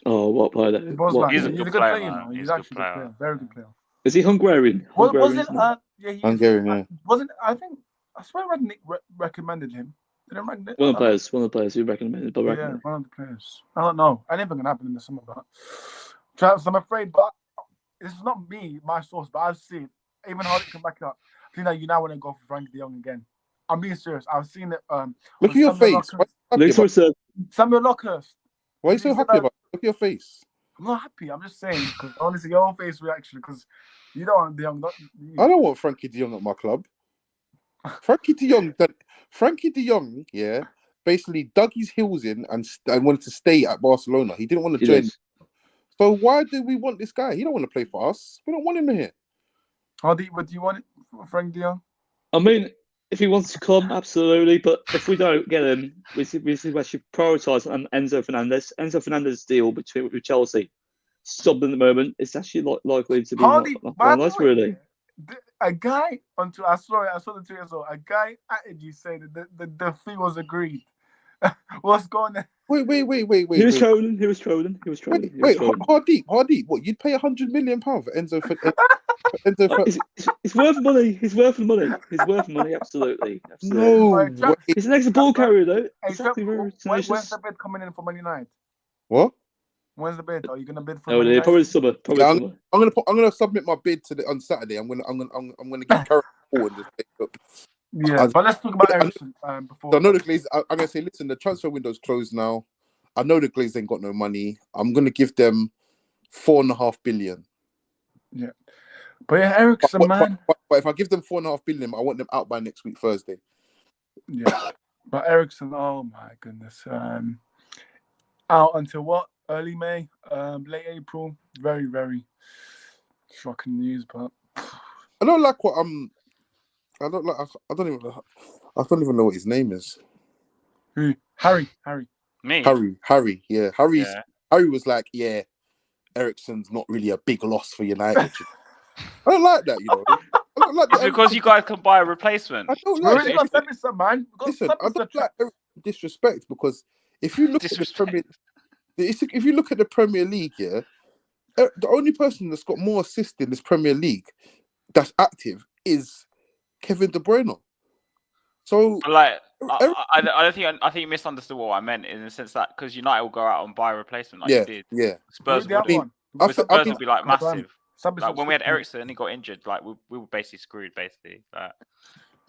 Oh, what player? Bosman, He's a he's good a good player, player, man. He's He's a good actually a good player. player. Very good player. Is he Hungarian? Wasn't Isn't he? yeah, he is. Hungarian, yeah. Wasn't I think I swear Rangnick recommended him. Didn't Rangnick? One of the players who recommended by Yeah, Rangnick. one of the players. I don't know. Anything can happen in the summer, but Travis, I'm afraid, but it's not me, my source, but I've seen even Hardy can back it up. I think that you now want to go for Frankie de Jong again. I'm being serious. I've seen it. Look at your face. Samuel Lockhurst. Why are you so happy about it? Look at your face. I'm not happy. I'm just saying because I want to see your own face reaction because you don't want de Jong. I don't want Frankie de Jong at my club. Frankie de Jong, yeah, basically dug his heels in and wanted to stay at Barcelona. He didn't want to join. So why do we want this guy? He don't want to play for us. We don't want him here. But do you want it for Frank de Jong? I mean, if he wants to come, absolutely. But if we don't get him, we should prioritise Enzo Fernandez. Enzo Fernandez deal with Chelsea stopped at the moment. It's actually likely to be not nice, really. A guy I saw the tweet as well. A guy added you saying that the fee was agreed. What's going on? Wait. He was trolling. Wait, Hardeep. What? You'd pay £100 million for Enzo? It's worth money. He's worth the money. He's worth money. Absolutely. No. He's an excellent ball carrier, though. Exactly. When's the bid coming in for Man United? What? When's the bid? Are you gonna bid for? Probably summer. I'm gonna submit my bid on Saturday. I'm gonna get Carrot forward. Yeah, but let's talk about Eriksen before. I know the Glazers. I'm gonna say, listen, the transfer window's closed now. I know the Glazers ain't got no money. I'm gonna give them $4.5 billion. Yeah, but yeah, Eriksen, man. But if I give them $4.5 billion, I want them out by next week Thursday. Yeah, but Eriksen, oh my goodness, out until what? Early May, late April. Very, very shocking news. But I don't like what I don't even know what his name is. Who? Harry. Me. Harry. Yeah, Harry was like, yeah, Eriksen's not really a big loss for United. I don't like that, you know. I don't like it's because you guys can buy a replacement. I don't like that. Sabitzer, man. Listen, I don't like disrespect because if you look at the Premier, if you look at the Premier League, yeah, the only person that's got more assists in this Premier League that's active is Kevin De Bruyne. So, but like, I don't think I think you misunderstood what I meant in the sense that because United will go out and buy a replacement like you did. Yeah. Spurs would. Spurs would be like massive. Like when we had Eriksen, he got injured. Like we were basically screwed. Basically, like.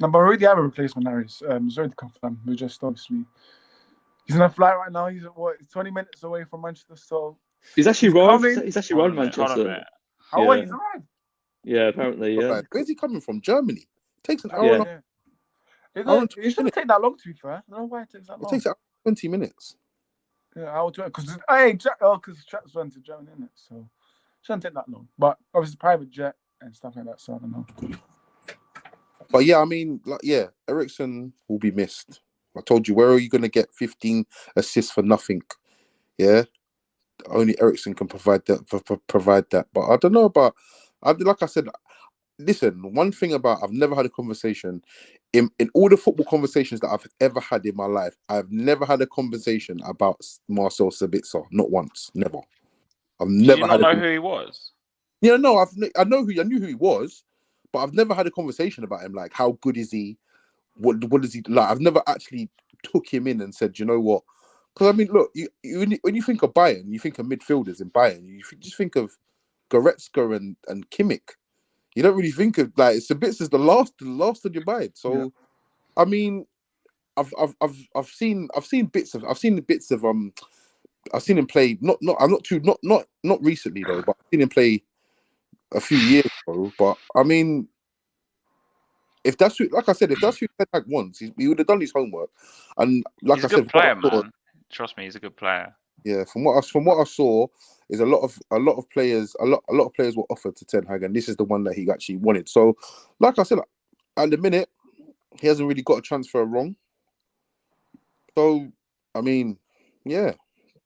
No, but we already have a replacement. Harry. It's already confirmed. We just obviously. He's on a flight right now. He's 20 minutes away from Manchester. So he's actually arrived. He's actually arrived Manchester. Oh wait, he's arrived. Yeah, apparently. Yeah. Where's he coming from? Germany. It takes an hour. It shouldn't take that long. To be fair, I don't know why it takes that long. It takes 20 minutes. Yeah, I would because Jack's went to Germany, isn't it? So it shouldn't take that long. But obviously, private jet and stuff like that. So I don't know. But yeah, I mean, Eriksen will be missed. I told you, where are you going to get 15 assists for nothing? Yeah, only Eriksen can provide that. But I don't know about. Like I said, listen. One thing about I've never had a conversation in all the football conversations that I've ever had in my life. I've never had a conversation about Marcel Sabitzer. Not once. Never. I've never. Did you not know who he was? Yeah, no. I knew who he was, but I've never had a conversation about him. Like, how good is he? What is he like? I've never actually took him in and said, you know what? Because I mean, look, when you think of Bayern, you think of midfielders in Bayern. You just think of Goretzka and Kimmich. You don't really think of like Sabitzer's the last of your mind. So, yeah. I mean, I've seen bits of I've seen him play. Not recently though, but I've seen him play a few years ago. But I mean. If that's who Ten Hag wants, he would have done his homework. And like he's I said, good player, man. Trust me, he's a good player. Yeah, from what I saw, is a lot of players were offered to Ten Hag, and this is the one that he actually wanted. So, like I said, at the minute, he hasn't really got a transfer wrong. So, I mean, yeah,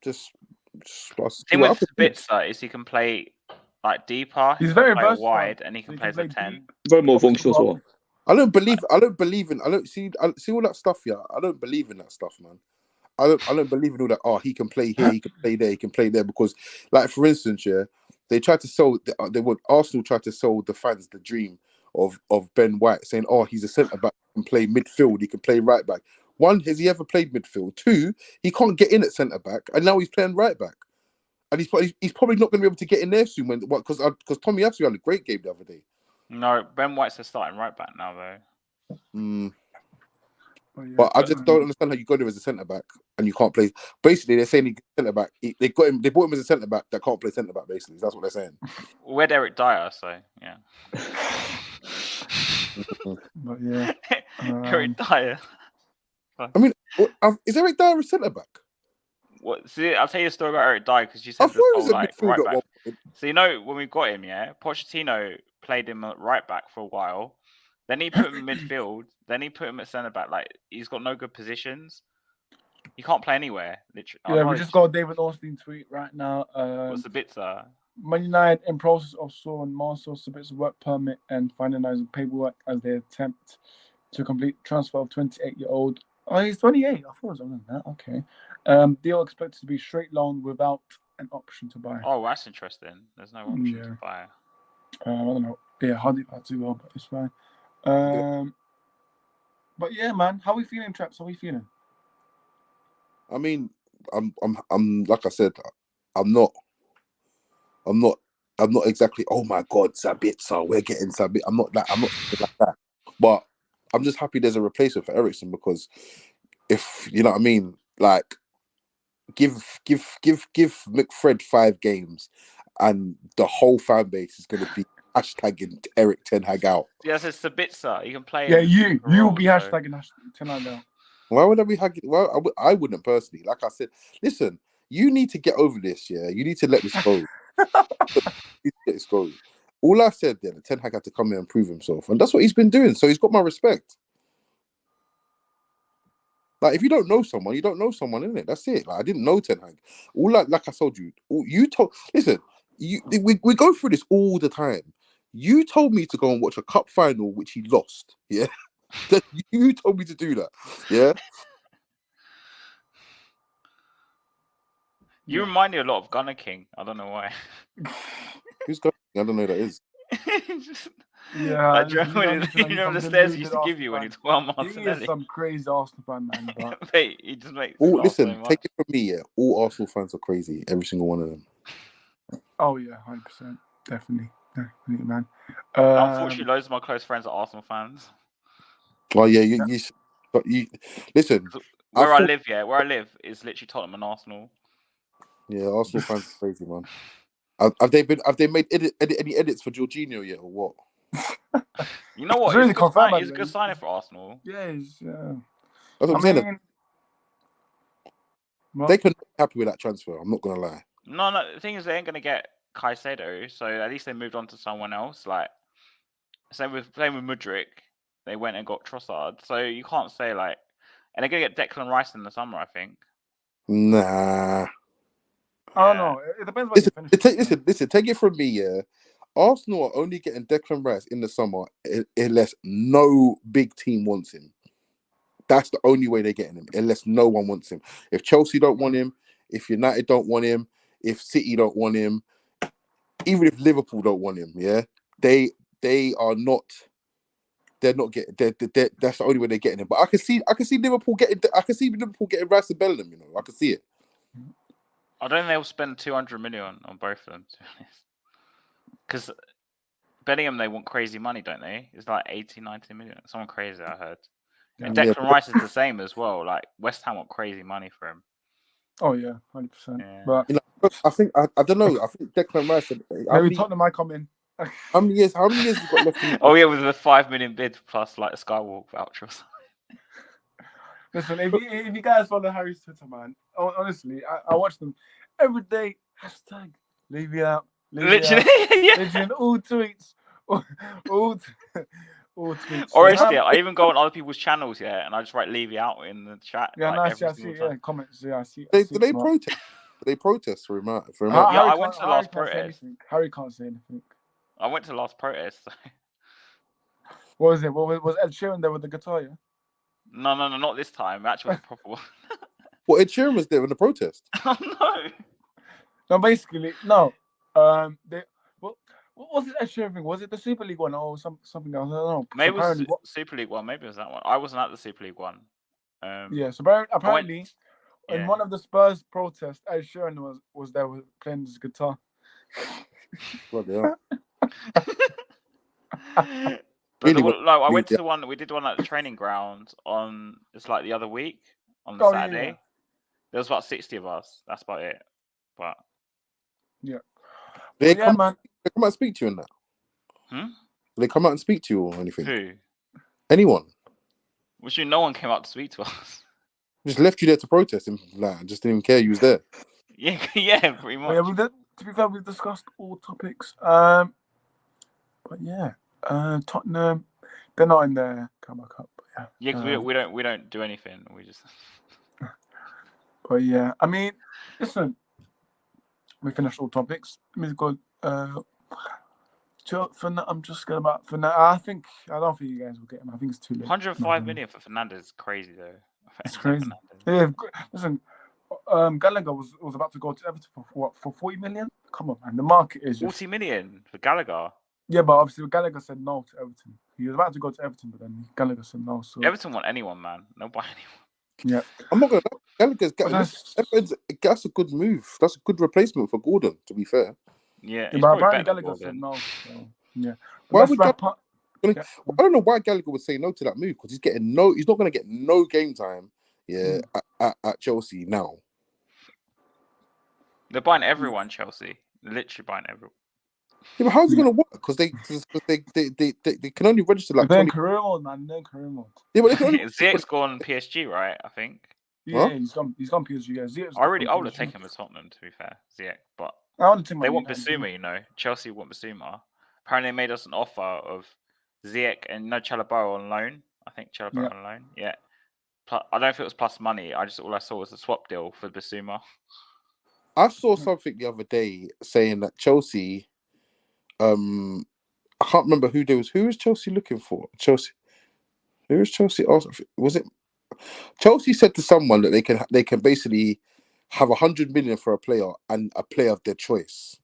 just The see thing what with happens. Sabitzer is he can play like deeper. He's He can very play versatile. wide, and he So can he play can as a play 10. deep. Very more box to functional as well. box. I don't believe in. I see all that stuff. Yeah, I don't believe in that stuff, man. I don't believe in all that. Oh, he can play here, he can play there, he can play there. Because, like for instance, yeah, they tried to sell. Arsenal tried to sell the fans the dream of Ben White, saying, "Oh, he's a centre back, he can play midfield, he can play right back." One, has he ever played midfield? Two, he can't get in at centre back, and now he's playing right back, and he's probably not going to be able to get in there soon. Because Tommy Asu had a great game the other day. No, Ben White's the starting right back now, though. Oh, yeah. But I just don't understand how you go there as a centre back and you can't play. Basically, they're saying he's centre back. They got him. They bought him as a centre back that can't play centre back. Basically, that's what they're saying. We're Eric Dyer, so yeah. But yeah, Eric Dyer. I mean, is Eric Dyer a centre back? What? See, I'll tell you a story about Eric Dyer because you I said thought this he was whole a like midfielder right at back. one point. So you know when we got him, yeah, Pochettino played him at right back for a while. Then he put him in midfield. Then he put him at centre back. Like he's got no good positions. He can't play anywhere. Literally. yeah, we just got a David Austin tweet right now. What's the bits are? Man United in process of Saul and Marcel Sabitzer work permit and finalising paperwork as they attempt to complete transfer of 28-year-old. Oh, he's 28. I thought it was older than that. Okay. Deal expected to be straight loan without an option to buy. Oh, that's interesting. There's no option to buy. I don't know. Yeah, hardly about to go, but it's fine. But yeah, man, how are we feeling, Traps? How are we feeling? I mean, I'm like I said, I'm not exactly. Oh my God, Sabitzer, we're getting Sabitzer. I'm not like that. But I'm just happy there's a replacement for Eriksen because if you know what I mean, like give McFred 5 games and the whole fan base is going to be hashtagging Eric Ten Hag out. Yeah, it's Sabitzer. You can play. Yeah, you will be hashtagging Ten Hag out. Why would I be hagging? Well, I wouldn't personally. Like I said, listen, you need to get over this. Yeah, you need to let this go. Let this go. All I said then, Ten Hag had to come here and prove himself, and that's what he's been doing. So he's got my respect. Like if you don't know someone, you don't know someone, isn't it? That's it. Like I didn't know Ten Hag. All like I told you, you told. Listen, we go through this all the time. You told me to go and watch a cup final which he lost. Yeah, you told me to do that. Yeah. You remind me a lot of Gunner King. I don't know why. Who's Gunner King? I don't know who that is. Yeah, like, you know the stares he used to give you when you talk about Martinelli. He is some crazy Arsenal fan, man. But Mate, he just makes. Listen, take it from me. Yeah, all Arsenal fans are crazy. Every single one of them. Oh yeah, 100%, definitely, man. Unfortunately, loads of my close friends are Arsenal fans. Oh yeah, you listen. Where I live is literally Tottenham and Arsenal. Yeah, Arsenal fans are crazy, man. Have they made any edits for Jorginho yet, or what? You know what? He's a good signing for Arsenal. Yeah, that's what I'm saying. They couldn't be happy with that transfer. I'm not gonna lie. No. The thing is, they ain't gonna get Caicedo, so at least they moved on to someone else. Like, same with Mudryk, they went and got Trossard. So you can't say like, and they're gonna get Declan Rice in the summer, I think. Nah. I don't know. It depends what you finish. Listen. Take it from me, yeah. Arsenal are only getting Declan Rice in the summer unless no big team wants him. That's the only way they're getting him, unless no one wants him. If Chelsea don't want him, if United don't want him, if City don't want him, even if Liverpool don't want him, yeah, they are not. They're not getting. That's the only way they're getting him. But I can see Liverpool getting. I can see Liverpool getting Rice and Bellingham. You know, I can see it. I don't think they'll spend 200 million on both of them, to be honest. Because Bellingham, they want crazy money, don't they? It's like 80, 90 million. Someone crazy, I heard. Yeah, and Declan Rice is the same as well. Like West Ham want crazy money for him. Oh yeah, 100%. Yeah. But I think I don't know. I think Declan Rice. Maybe Tottenham might come in. How many years have you got left? Oh yeah, with the 5 million bid plus like a Skywalk voucher or something. Listen, if you guys follow Harry's Twitter, man, honestly, I watch them every day. Hashtag leave you out. Literally, literally all tweets, all tweets. Or I even go on other people's channels, and I just write "leave you out" in the chat. Yeah, like, I see. Yeah, comments. Yeah, I see. Do they protest? They protest for him out. For him Ha- out. Yeah, Harry I went to the last can't say protest. anything. Harry can't say anything. I went to the last protest. What was it? Was Ed Sheeran there with the guitar? Yeah. No, not this time. It actually was a proper one. Well, Ed Sheeran was there in the protest. Oh no. No, basically, no. They what was it? Ed Sheeran thing? Was it the Super League one or something else? I don't know. Maybe it was Apparently, Super League one. Maybe it was that one. I wasn't at the Super League one. yeah. So apparently, in yeah. one of the Spurs protests, Ed Sheeran was there playing his guitar. Bloody hell. But Really I went to the one. We did one at the training ground on. It's like the other week on the Saturday. Yeah. There was about 60 of us. That's about it. But yeah, They well, man. They come out and speak to you in that. Hmm? They come out and speak to you or anything? Who? Anyone? Which no one came out to speak to us. Just left you there to protest and like, just didn't even care you was there. Yeah, yeah, pretty much. Well, yeah, to be fair, we've discussed all topics. But yeah, Tottenham, they're not in the Carabao Cup. But yeah, Yeah, because we don't do anything. We just. But yeah, I mean, listen, we finished all topics. Let me go. For now, I'm just going about for now. I don't think you guys will get him. I think it's too late. 105 million for Fernandes is crazy though. It's crazy. Yeah, listen, Gallagher was about to go to Everton for what? For 40 million? Come on, man. The market is 40 million for Gallagher. Yeah, but obviously Gallagher said no to Everton. He was about to go to Everton, but then Gallagher said no. So Everton want anyone, man. They'll buy anyone. Yeah, I'm not gonna lie. That's a good move. That's a good replacement for Gordon, to be fair. Yeah, but apparently Gallagher said no. So, yeah. Why would I don't know why Gallagher would say no to that move, because he's not going to get no game time at Chelsea now. They're buying everyone, Chelsea. They're literally buying everyone. Yeah, but how's it going to work? Because they can only register like 20. Career mode, man. They're career mode. Yeah, but they can only... Ziyech's gone PSG, right? I think. Yeah, he's gone PSG. Yeah, I would have taken him as Tottenham, to be fair, Ziyech, but they want Basuma, you know. Chelsea want Basuma. Apparently, they made us an offer of Ziyech and Chalobah on loan. I think Chalobah on loan. Yeah. I don't know if it was plus money. All I saw was a swap deal for Basuma. I saw something the other day saying that Chelsea. I can't remember who there was. Who was Chelsea looking for? Who was Chelsea? Was it? Chelsea said to someone that they can basically have 100 million for a player and a player of their choice.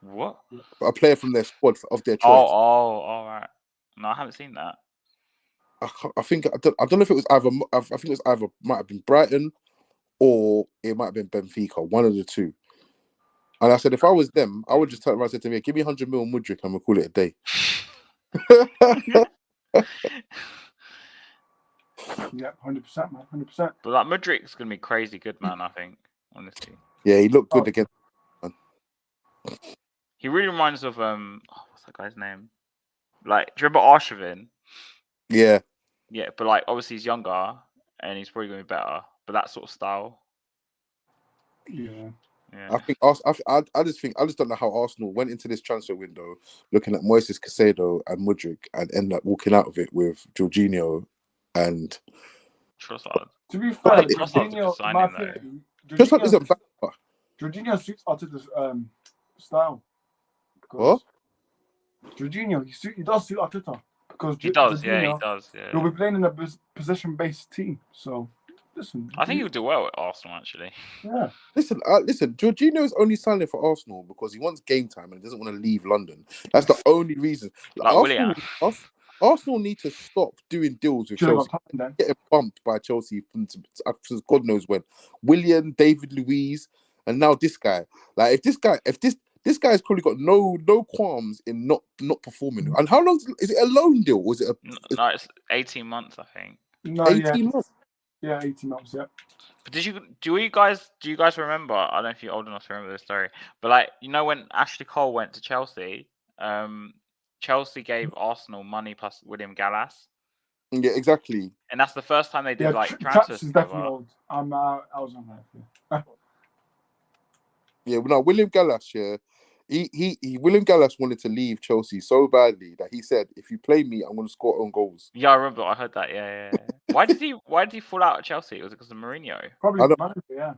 What? A player from their squad of their choice. All right. No, I haven't seen that. I don't know if it was either. I think it was either might have been Brighton or it might have been Benfica. One of the two. And I said, if I was them, I would just turn around and say to me, "Give me 100 million Mudryk and we'll call it a day." Yeah, 100%, man, 100%. But like Mudryk's gonna be crazy good, man. I think, honestly. Yeah, he looked good again. He really reminds of what's that guy's name? Like, do you remember Arshavin? Yeah. Yeah, but like obviously he's younger and he's probably gonna be better. But that sort of style. Yeah. I think I just don't know how Arsenal went into this transfer window looking at Moises Caicedo and Mudryk and ended up walking out of it with Jorginho and Trossard. To be fair, Jorginho isn't bad. Jorginho suits Arteta's style. What? Jorginho, he does suit Arteta because he does. Yeah. He'll be playing in a possession-based team, so. Listen, I think he'll do well at Arsenal, actually. Yeah. Listen. Jorginho is only signing for Arsenal because he wants game time and he doesn't want to leave London. That's the only reason. Arsenal need to stop doing deals with Chelsea. Getting bumped by Chelsea since God knows when. Willian, David Luiz, and now this guy. Like, if this guy's probably got no qualms in not performing. And how long is it? A loan deal? Or is it no, it's 18 months, I think. No, 18 months. Yeah, 18 months, yeah. But do you guys remember? I don't know if you're old enough to remember this story, but like, you know, when Ashley Cole went to Chelsea, Chelsea gave Arsenal money plus William Gallas. Yeah, exactly. And that's the first time they did transfers together. I was on that. Yeah, no, William Gallas. Yeah, he William Gallas wanted to leave Chelsea so badly that he said, "If you play me, I'm going to score own goals." Yeah, I remember. I heard that. Yeah. Why did he fall out at Chelsea? Was it because of Mourinho? Probably the manager. Yeah.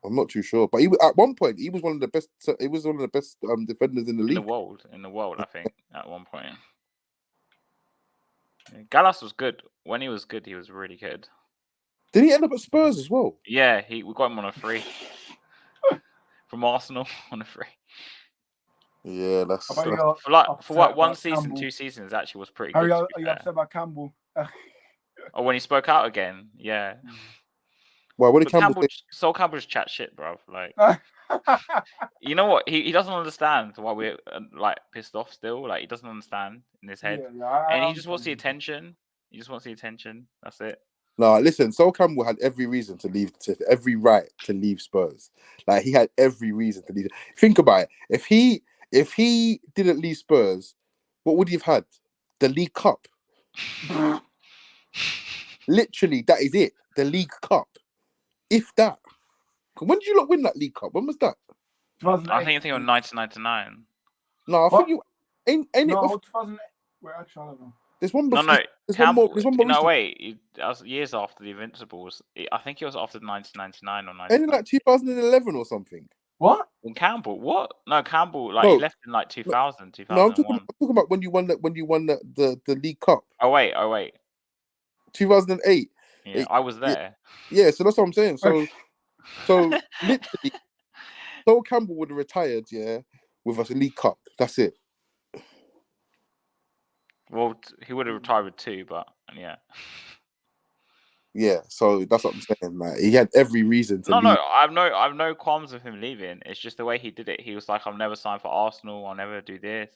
I'm not too sure, but at one point he was one of the best. He was one of the best defenders in the league. In the world, I think at one point. Gallas was good. When he was good, he was really good. Did he end up at Spurs as well? Yeah, we got him on a free from Arsenal on a free. Yeah, that's For what 1 season, Campbell. 2 seasons actually was pretty Harry, good. are you upset about Campbell? Oh, when he spoke out again, yeah. Well, what did But Campbell say? Sol Campbell just chat shit, bro. Like, you know what? He doesn't understand why we're like pissed off still. Like, he doesn't understand in his head, and he just wants the attention. He just wants the attention. That's it. No, listen, Sol Campbell had every reason to leave, every right to leave Spurs. Like, he had every reason to leave. Think about it. If he didn't leave Spurs, what would he have had? The League Cup. Literally, that is it. The League Cup. If that. When did you not win that League Cup? When was that? I think it was 1999. No, I think you ain't it. No, 2008. Wait, actually, I don't know. There's one before. No, Campbell. There's one more. No, wait. That was years after the Invincibles. I think it was after 1999 or 99. Ended like 2011 or something. What? When Campbell? What? No, Campbell. Like, No. he left in like 2000, 2001. No, I'm talking about when you won the League Cup. Oh wait. 2008. Yeah, I was there. Yeah, so that's what I'm saying. So literally, Sol Campbell would have retired, yeah, with us a League Cup. That's it. Well, he would have retired with 2, but yeah. Yeah, so that's what I'm saying. Like, he had every reason to leave. No, I've no qualms with him leaving. It's just the way he did it. He was like, "I'll never sign for Arsenal. I'll never do this,"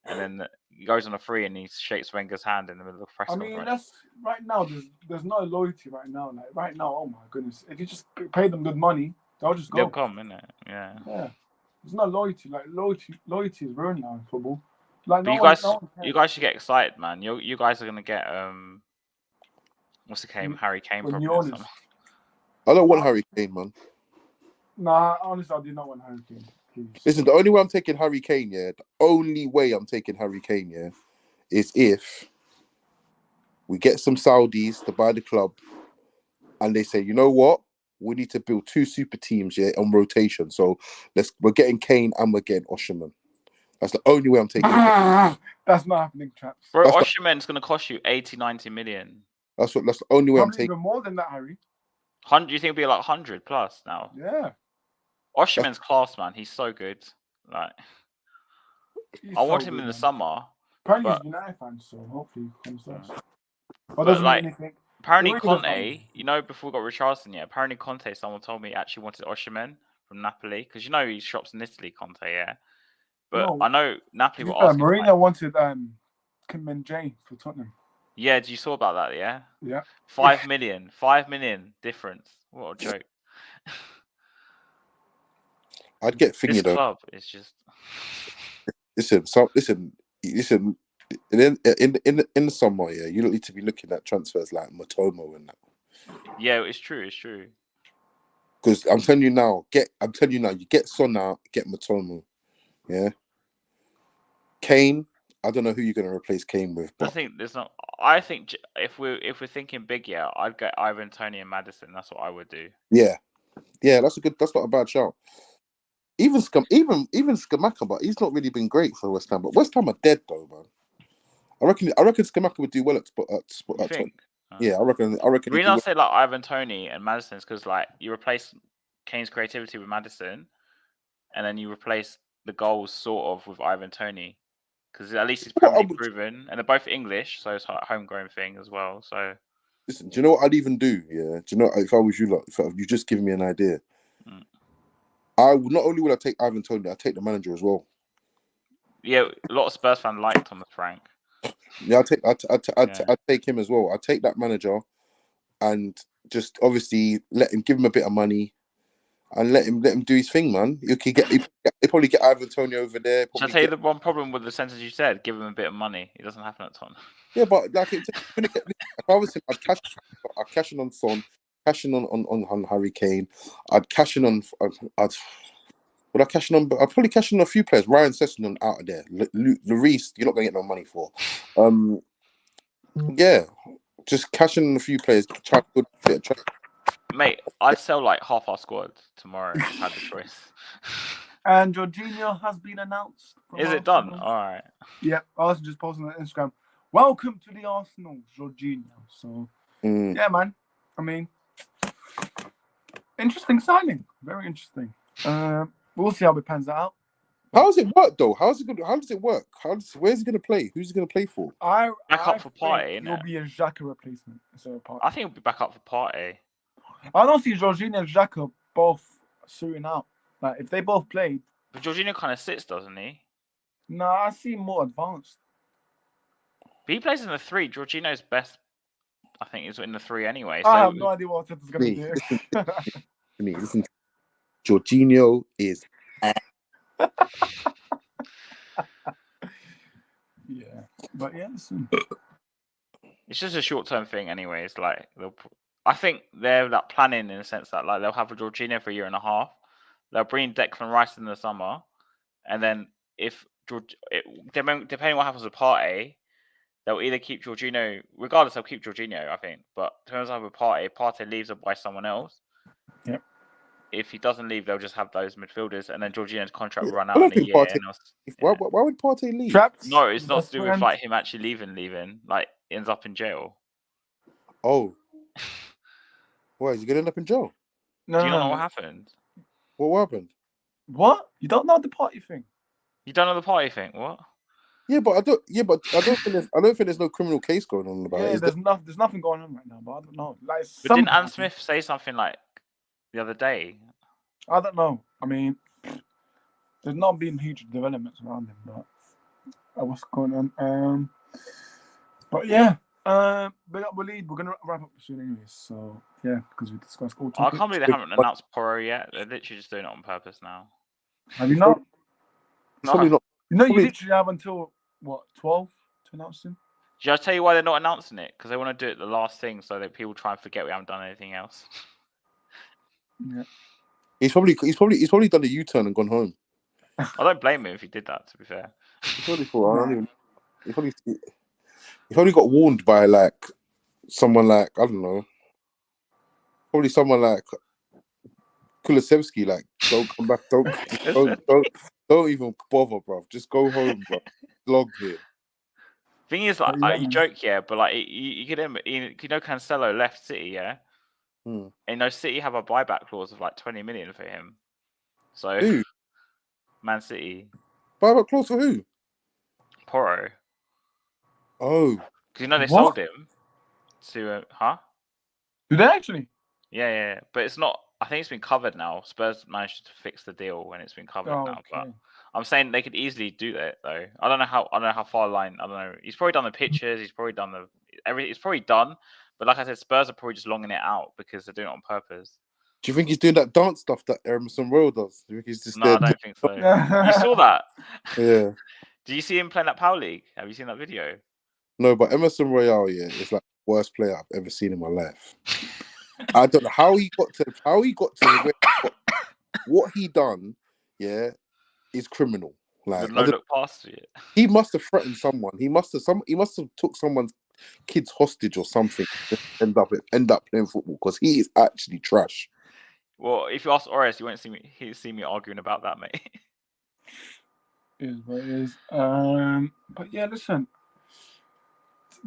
and then he goes on a free and he shakes Wenger's hand in the middle of the press conference. That's right now. There's no loyalty right now. Like right now, oh my goodness! If you just pay them good money, they'll just go. They'll come, innit? Yeah. Yeah. There's no loyalty. Like loyalty is ruined now in football. Like but you guys should get excited, man. You guys are gonna get what's the name? Harry Kane probably. I don't want Harry Kane, man. Nah, honestly, I do not want Harry Kane. Please. Listen, the only way I'm taking Harry Kane, yeah, is if we get some Saudis to buy the club and they say, you know what? We need to build 2 super teams, yeah, on rotation. So we're getting Kane and we're getting Osimhen. That's the only way I'm taking it. That's not happening, chaps. Bro, Osimhen's going to cost you 80, 90 million. That's the only way I'm taking. Even more than that, Harry. 100? You think it'll be like 100 plus now? Yeah. Osimhen's class, man. He's so good. Like, I want him in the summer. Apparently, he's a United fan, so hopefully he comes to us. But like, apparently Conte, before we got Richarlison, apparently Conte, someone told me actually wanted Osimhen from Napoli because he shops in Italy, Conte, yeah. But I know Napoli were asking. Mourinho wanted Kim Min-jae for Tottenham. Yeah, did you saw about that? Yeah. Yeah. 5 million difference. What a joke. I'd get thingy this though. Club is just. Listen. In the summer, yeah, you don't need to be looking at transfers like Matomo and that. Yeah, it's true. Because I'm telling you now, you get Son out, get Matomo. Yeah. Kane, I don't know who you're going to replace Kane with. But I think if we're thinking big, I'd get Ivan Toney and Maddison. That's what I would do. Yeah, that's not a bad shout. Even Skamaka, but he's not really been great for West Ham. But West Ham are dead though, man. I reckon Skamaka would do well at Tottenham. Yeah, I reckon. The reason I say like Ivan Toney and Maddison is because like you replace Kane's creativity with Maddison, and then you replace the goals sort of with Ivan Toney, because at least he's Premier League proven, and they're both English, so it's like a homegrown thing as well. So listen, do you know what I'd even do? Yeah, do you know if I was you, if you just give me an idea, I would not only would I take Ivan Toney, I'd take the manager as well. Yeah, a lot of Spurs fans like Thomas Frank. Yeah, I'd take him as well. I'd take that manager and just obviously give him a bit of money and let him do his thing, man. He probably get Ivan Toney over there. Shall I tell you the one problem with the sentence you said? Give him a bit of money. It doesn't happen at Tottenham. Yeah, but like, if I was him, I'd cash in on Son, cash in on Harry Kane. I'd cash in on. I'd probably cash in on a few players. Ryan Sessegnon out of there. Lloris, you're not going to get no money for. Yeah, just cash in on a few players. Mate, I'd sell like half our squad tomorrow if I had the choice. And Jorginho has been announced. from Is it done? Arsenal. All right. Yeah, Arsenal just posted on Instagram. Welcome to the Arsenal, Jorginho. So, yeah, man. I mean, interesting signing. Very interesting. We'll see how it pans out. How does it work though? How does it work? Where's he gonna play? Who's he gonna play for? I Back up for Partey, think he'll innit? be a Xhaka replacement instead of Partey. I think it'll be back up for Partey. I don't see Jorginho and Xhaka both suiting out. Like if they both played, But Jorginho kind of sits, doesn't he? no, I see more advanced. But he plays in the 3. Jorginho's best, I think, is in the 3 anyway. I So have no idea what Arteta's gonna do. Listen, Jorginho is Yeah, but yeah, listen. it's just a short-term thing, anyways. Like I think they're like planning in a sense that like they'll have a Jorginho for a year and a half. They'll bring Declan Rice in the summer, and then depending what happens with Partey, they'll either keep Jorginho. Regardless, they'll keep Jorginho, I think. But in terms of Partey leaves or by someone else. Yep. If he doesn't leave, they'll just have those midfielders, and then Jorginho's contract will run I out don't in a think year. Partey- And Why would Partey leave? Traps. no, it's not best to do with friend. like him actually leaving. Like ends up in jail. Oh, why is he gonna end up in jail? No, Do you no, not know no. what happened? What happened? What? You don't know the party thing? You don't know the Partey thing? What? Yeah, but I don't think there's no criminal case going on about Yeah, it. there's nothing going on right now, but I don't know. Like, But didn't Anne Smith say something like the other day? I don't know. I mean, there's not been huge developments around him, but what's going on? But yeah, big up Waleed. We're gonna wrap up soon, anyways. So yeah, because we discussed all I topics. can't believe they haven't announced Porro yet. They're literally just doing it on purpose now. Have you not? It's probably not. You know, you Probably- literally have until what 12 to announce him. Should I tell you why they're not announcing it? Because they want to do it the last thing so that people try and forget we haven't done anything else. Yeah. He's probably done a U-turn and gone home. I don't blame him if he did that, to be fair. He's probably thought, I don't even. He probably got warned by like someone like I don't know, probably someone like Kulusevski. Like, don't come back. Don't even bother, bro. Just go home, bro. Log here. Thing is, like, you joke, yeah, but like you could Cancelo left City, yeah. Hmm. And City have a buyback clause of like 20 million for him. So Who? Man City, Buyback clause for who? Porro, Oh, because they What? sold him to Did they actually? Yeah, but it's not. I think it's been covered now. Spurs managed to fix the deal when it's been covered now. But Okay. I'm saying they could easily do that though. I don't know how far line. I don't know. He's probably done the pictures. He's probably done It's probably done. But like I said, Spurs are probably just longing it out because they're doing it on purpose. do you think he's doing that dance stuff that Emerson Royal does? Do you think he's just No, there? I don't think so. You saw that? Yeah. Did you see him playing that Power League? Have you seen that video? No, but Emerson Royal, yeah, is like the worst player I've ever seen in my life. I don't know how he got to what he done, yeah, is criminal. Like The no look past it. he must have threatened someone. He must have took someone's kids hostage or something to end up playing football because he is actually trash. Well, if you ask Ores, you won't see me arguing about that, mate. Is what it is. But yeah, listen.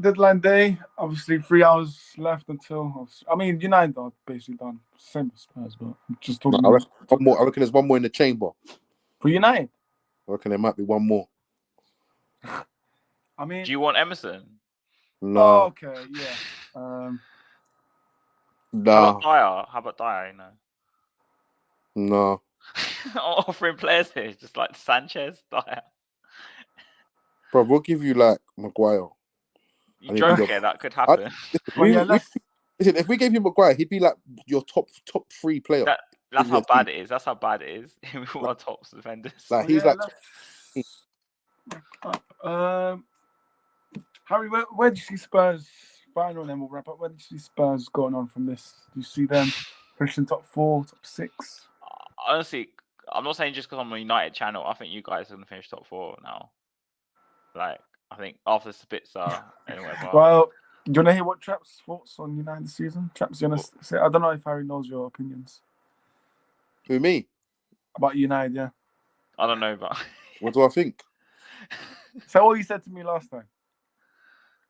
Deadline day, obviously 3 hours left until. I mean, United are basically done. Same as Spurs, but I'm just talking. I reckon one more. I reckon there's one more in the chamber. For United. I reckon there might be one more. I mean. Do you want Emerson? No, Oh, okay, yeah. nah, How about Dyer? no, Offering players here, just like Sanchez, Dyer. bro. We'll give you like Maguire. You joking? That could happen. Listen, if we gave you Maguire, he'd be like your top 3 player. That's how bad it is. That's how bad it is. We want our top defenders. Like he's like. Harry, where do you see Spurs final? Then we'll wrap up. Where do you see Spurs going on from this? Do you see them pushing top 4, top 6? Honestly, I'm not saying just because I'm on a United channel. I think you guys are going to finish top 4 now. Like, I think after Sabitzer and whatever. Well, Do you want to hear what Trap's thoughts on United this season? Trap's gonna say, I don't know if Harry knows your opinions Who, me? about United. Yeah. I don't know, but What do I think? So what you said to me last time.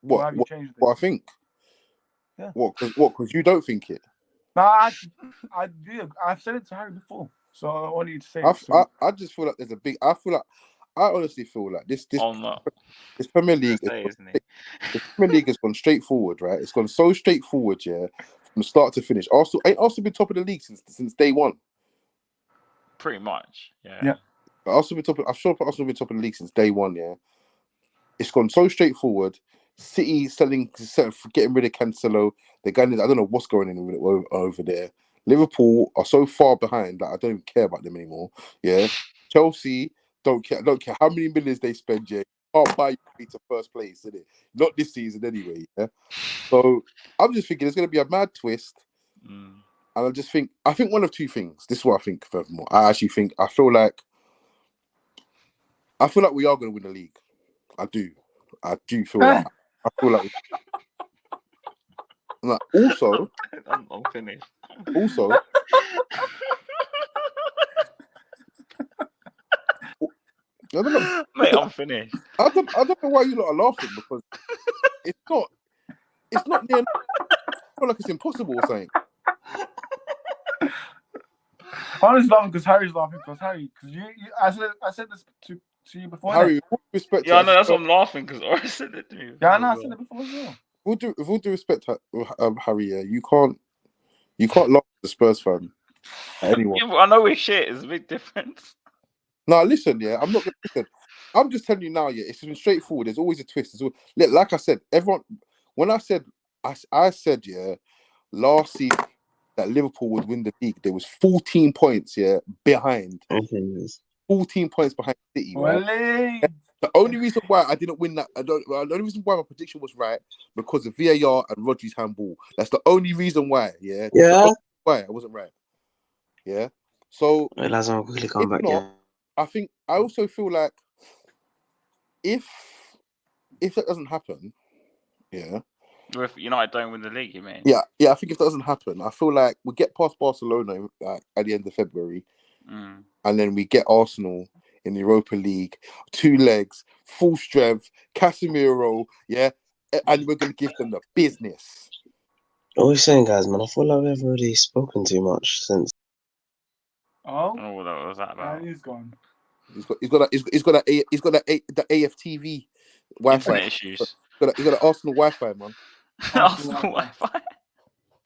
Or What? have you What, changed it? what I think? Yeah. What? Because you don't think it. No, I do. I've said it to Harry before, so I want you to say it. I just feel like there's a big. I honestly feel like this oh no, this Premier League. say, isn't he? The Premier League has gone straightforward, right? It's gone so straightforward, yeah, from start to finish. Arsenal been top of the league since day one. Pretty much, yeah. Yeah. But Arsenal been top. I'm sure Arsenal been top of the league since day one, yeah. It's gone so straightforward. City getting rid of Cancelo. They're going. I don't know what's going on over there. Liverpool are so far behind that I don't even care about them anymore. Yeah. Chelsea don't care. I don't care how many millions they spend. Yeah. Can't buy you to first place, innit? Not this season anyway. Yeah. So I'm just thinking there's going to be a mad twist, and I think one of two things. This is what I think. Furthermore, I feel like we are going to win the league. I do feel like. I feel like. Also, I'm finished. Also, I don't know, mate. I'm finished. I don't know why you lot are laughing, because it's not near. I feel like it's impossible or something. I'm just laughing because Harry's laughing because I said this to you before. Harry, with all respect, Yeah, I know, that's why I'm laughing, because I said it to you. Yeah, I know, I said it before as well. With all due respect, Harry, yeah, you can't laugh at the Spurs fan. Anyone? Yeah, I know we're shit. It's a big difference. No, listen, yeah, I'm not going to listen. I'm just telling you now, yeah, it's been straightforward. There's always a twist. Like I said, everyone. When I said, yeah, last season that Liverpool would win the league, there was 14 points, yeah, behind. 14 points behind City, right? The only reason why I didn't win that, the only reason why my prediction was right, because of VAR and Rodri's handball. That's the only reason why, yeah. Yeah. Why I wasn't right. Yeah. So Let's quickly come back. Yeah. I also feel like if that doesn't happen, yeah. If United don't win the league, you mean? Yeah. I think if that doesn't happen, I feel like we get past Barcelona at the end of February, and then we get Arsenal in the Europa League, 2 legs, full strength, Casemiro, yeah, and we're gonna give them the business. What are you saying, guys? Man, I feel like we've already spoken too much since. Oh, what was that about? He's gone. He's got the AFTV Wi-Fi. Internet issues. He's got an Arsenal Wi-Fi, man. Arsenal Wi-Fi.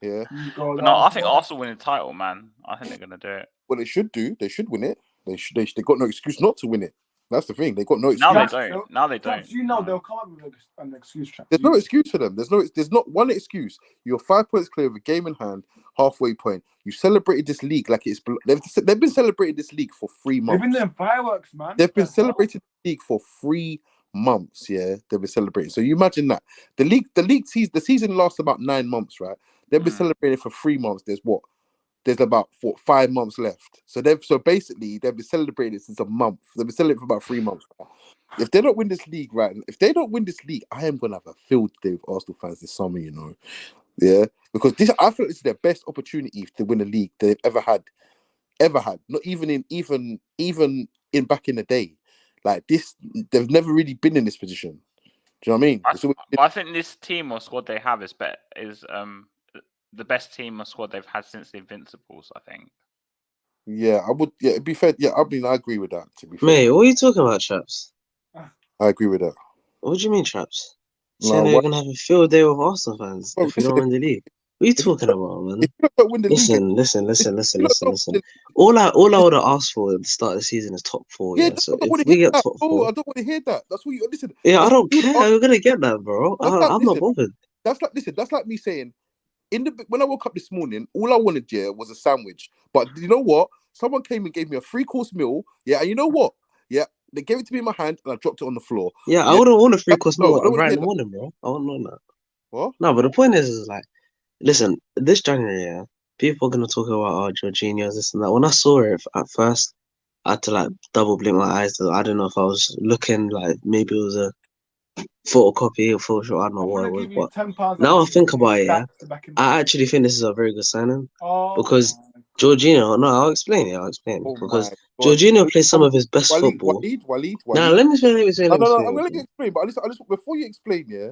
Yeah. But no, I think Arsenal win the title, man. I think they're gonna do it. Well, they should do. They should win it. They got no excuse not to win it. That's the thing. They got no excuse. Now they don't. You know they'll come up with an excuse. There's no excuse for them. There's not one excuse. You're 5 points clear of a game in hand, halfway point. You celebrated this league like it's. They've been celebrating this league for 3 months. They've been doing fireworks, man. They've been celebrating the league for 3 months. Yeah, they've been celebrating. So you imagine that the season lasts about 9 months, right? They've been celebrating for 3 months. There's about 5 months left. So basically they've been celebrating it since a month. They've been celebrating for about 3 months. If they don't win this league, right? If they don't win this league, I am gonna have a field day with Arsenal fans this summer, you know. Yeah. Because I feel this is their best opportunity to win a league they've ever had. Not even in back in the day. Like this, they've never really been in this position. Do you know what I mean? I think this team or squad they have is the best team or squad they've had since the Invincibles, I think. Yeah, I would. Yeah, it'd be fair. Yeah, I mean, I agree with that. To be fair. Mate, what are you talking about, Traps? I agree with that. What do you mean, Traps? Saying they're gonna have a field day with Arsenal fans if we don't win the league. What are you talking about, man? If you don't win the Listen. All I would have asked for at the start of the season is top 4. Yeah, so if we get top 4, I don't want to hear that. That's what you listen. Yeah, I don't care. We're gonna get that, bro. I'm not bothered. That's like me saying. When I woke up this morning, all I wanted was a sandwich. But you know what? Someone came and gave me a 3-course meal. Yeah, and you know what? Yeah, they gave it to me in my hand and I dropped it on the floor. Yeah, I wouldn't want a 3-course meal right in the morning, bro. I wouldn't want that. What? No, but the point is like, listen, this January, yeah, people are gonna talk about Jorginho's this and that. When I saw it at first, I had to like double blink my eyes. I don't know if I was looking like maybe it was photocopy or Photoshop. I don't know I'm what gonna it was, give you but £10. now I think about it, yeah, To back him. I actually think this is a very good signing Oh, because my God. Jorginho. No, I'll explain it. I'll explain Oh because my God. Jorginho plays some of his best football. Walid. Now let me explain. Let me explain. No, Let me no, no. explain. I'm Let me gonna explain. explain, but I just before you explain, yeah.